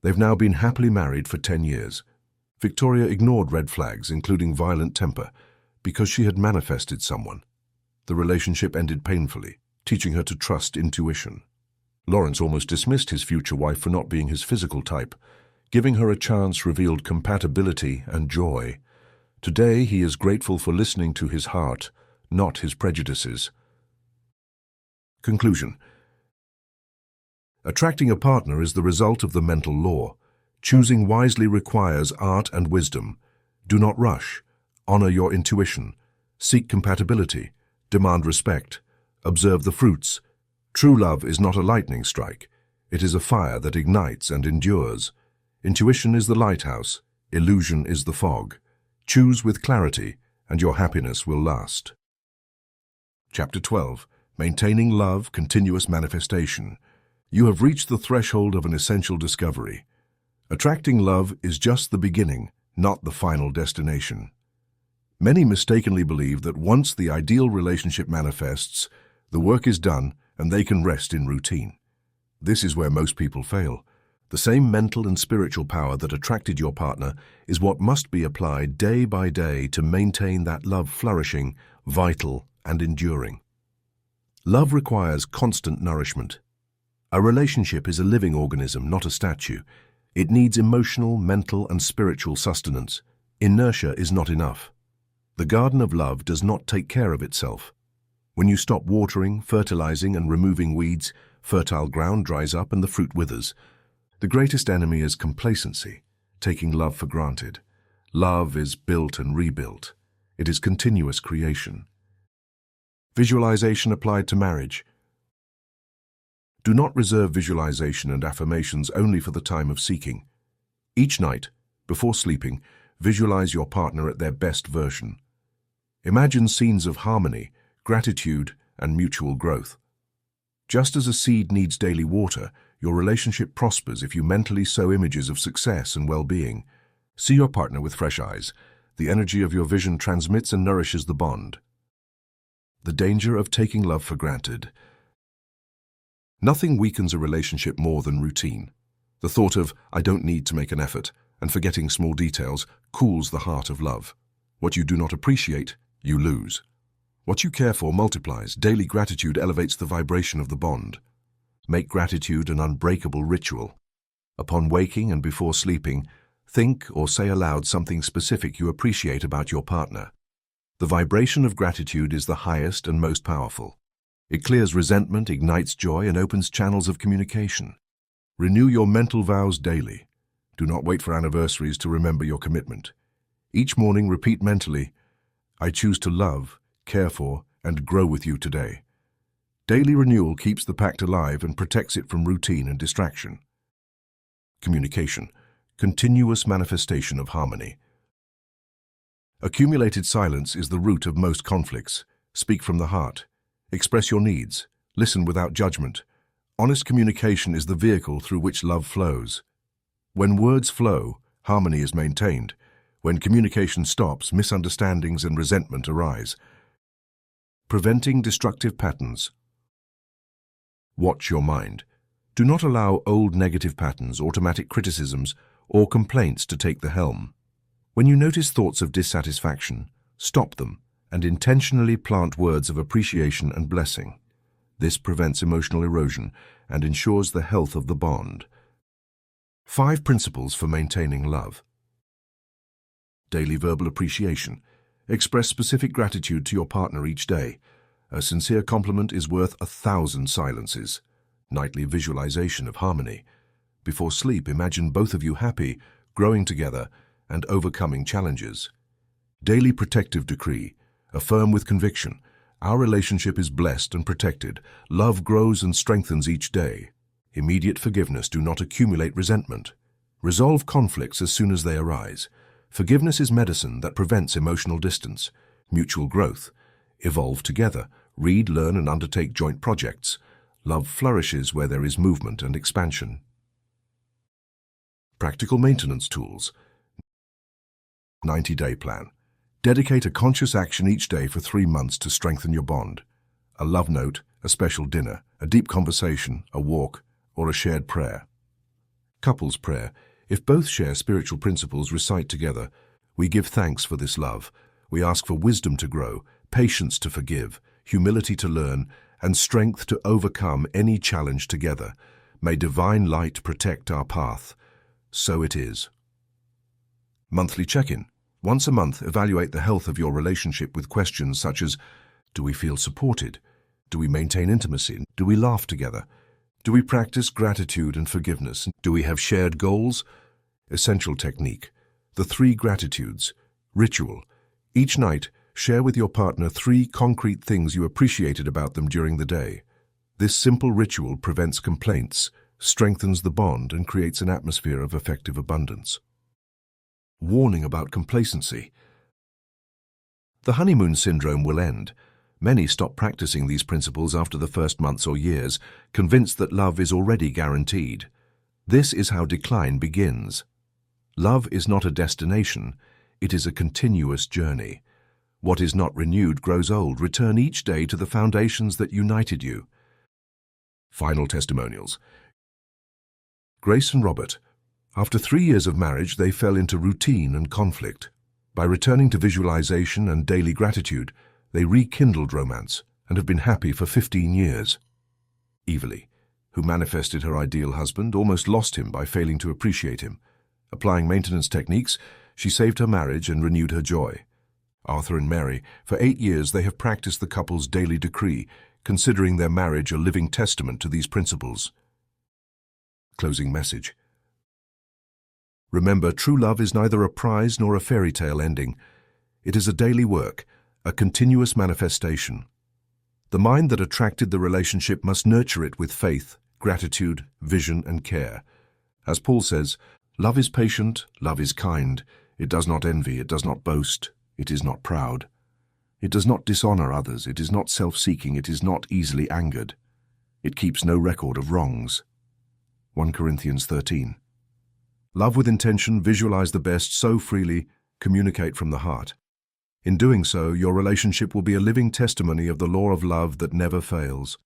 They've now been happily married for 10 years. Victoria ignored red flags, including violent temper, because she had manifested someone. The relationship ended painfully, teaching her to trust intuition. Lawrence almost dismissed his future wife for not being his physical type. Giving her a chance revealed compatibility and joy. Today he is grateful for listening to his heart, not his prejudices. Conclusion. Attracting a partner is the result of the mental law. Choosing wisely requires art and wisdom. Do not rush. Honor your intuition. Seek compatibility. Demand respect. Observe the fruits. True love is not a lightning strike. It is a fire that ignites and endures. Intuition is the lighthouse. Illusion is the fog. Choose with clarity, and your happiness will last. Chapter 12. Maintaining love, continuous manifestation. You have reached the threshold of an essential discovery. Attracting love is just the beginning, not the final destination. Many mistakenly believe that once the ideal relationship manifests, the work is done and they can rest in routine. This is where most people fail. The same mental and spiritual power that attracted your partner is what must be applied day by day to maintain that love flourishing, vital, and enduring. Love requires constant nourishment. A relationship is a living organism, not a statue. It needs emotional, mental, and spiritual sustenance. Inertia is not enough. The garden of love does not take care of itself. When you stop watering, fertilizing, and removing weeds, fertile ground dries up and the fruit withers. The greatest enemy is complacency, taking love for granted. Love is built and rebuilt. It is continuous creation. Visualization applied to marriage. Do not reserve visualization and affirmations only for the time of seeking. Each night, before sleeping, visualize your partner at their best version. Imagine scenes of harmony, gratitude, and mutual growth. Just as a seed needs daily water, your relationship prospers if you mentally sow images of success and well-being. See your partner with fresh eyes. The energy of your vision transmits and nourishes the bond. The danger of taking love for granted. Nothing weakens a relationship more than routine. The thought of, "I don't need to make an effort," and forgetting small details cools the heart of love. What you do not appreciate, you lose. What you care for multiplies. Daily gratitude elevates the vibration of the bond. Make gratitude an unbreakable ritual. Upon waking and before sleeping, think or say aloud something specific you appreciate about your partner. The vibration of gratitude is the highest and most powerful. It clears resentment, ignites joy, and opens channels of communication. Renew your mental vows daily. Do not wait for anniversaries to remember your commitment. Each morning, repeat mentally, "I choose to love, care for, and grow with you today." Daily renewal keeps the pact alive and protects it from routine and distraction. Communication, continuous manifestation of harmony. Accumulated silence is the root of most conflicts. Speak from the heart. Express your needs. Listen without judgment. Honest communication is the vehicle through which love flows. When words flow, harmony is maintained. When communication stops, misunderstandings and resentment arise. Preventing destructive patterns. Watch your mind. Do not allow old negative patterns, automatic criticisms, or complaints to take the helm. When you notice thoughts of dissatisfaction, stop them and intentionally plant words of appreciation and blessing. This prevents emotional erosion and ensures the health of the bond. 5 principles for maintaining love. Daily verbal appreciation. Express specific gratitude to your partner each day. A sincere compliment is worth 1,000 silences. Nightly visualization of harmony. Before sleep, imagine both of you happy, growing together, and overcoming challenges. Daily protective decree. Affirm with conviction. Our relationship is blessed and protected. Love grows and strengthens each day. Immediate forgiveness. Do not accumulate resentment. Resolve conflicts as soon as they arise. Forgiveness is medicine that prevents emotional distance. Mutual growth. Evolve together. Read, learn, and undertake joint projects. Love flourishes where there is movement and expansion. Practical maintenance tools. 90-day plan. Dedicate a conscious action each day for 3 months to strengthen your bond. A love note, a special dinner, a deep conversation, a walk, or a shared prayer. Couples prayer. If both share spiritual principles, recite together. We give thanks for this love. We ask for wisdom to grow, patience to forgive, humility to learn, and strength to overcome any challenge together. May divine light protect our path. so it is. Monthly check-in. Once a month, evaluate the health of your relationship with questions such as, do we feel supported? Do we maintain intimacy? Do we laugh together? Do we practice gratitude and forgiveness? Do we have shared goals? Essential technique. The 3 gratitudes. Ritual. Each night, share with your partner 3 concrete things you appreciated about them during the day. This simple ritual prevents complaints, strengthens the bond, and creates an atmosphere of effective abundance. Warning about complacency. The honeymoon syndrome will end. Many stop practicing these principles after the first months or years, convinced that love is already guaranteed. This is how decline begins. Love is not a destination, it is a continuous journey. What is not renewed grows old. Return each day to the foundations that united you. Final testimonials. Grace and Robert. After 3 years of marriage, they fell into routine and conflict. By returning to visualization and daily gratitude, they rekindled romance and have been happy for 15 years. Evilly, who manifested her ideal husband, almost lost him by failing to appreciate him. Applying maintenance techniques, she saved her marriage and renewed her joy. Arthur and Mary, for 8 years they have practiced the couple's daily decree, considering their marriage a living testament to these principles. Closing message. Remember, true love is neither a prize nor a fairy tale ending. It is a daily work, a continuous manifestation. The mind that attracted the relationship must nurture it with faith, gratitude, vision, and care. As Paul says, love is patient, love is kind. It does not envy, it does not boast, it is not proud. It does not dishonor others, it is not self-seeking, it is not easily angered. It keeps no record of wrongs. 1 Corinthians 13. Love with intention, visualize the best, sow freely, communicate from the heart. In doing so, your relationship will be a living testimony of the law of love that never fails.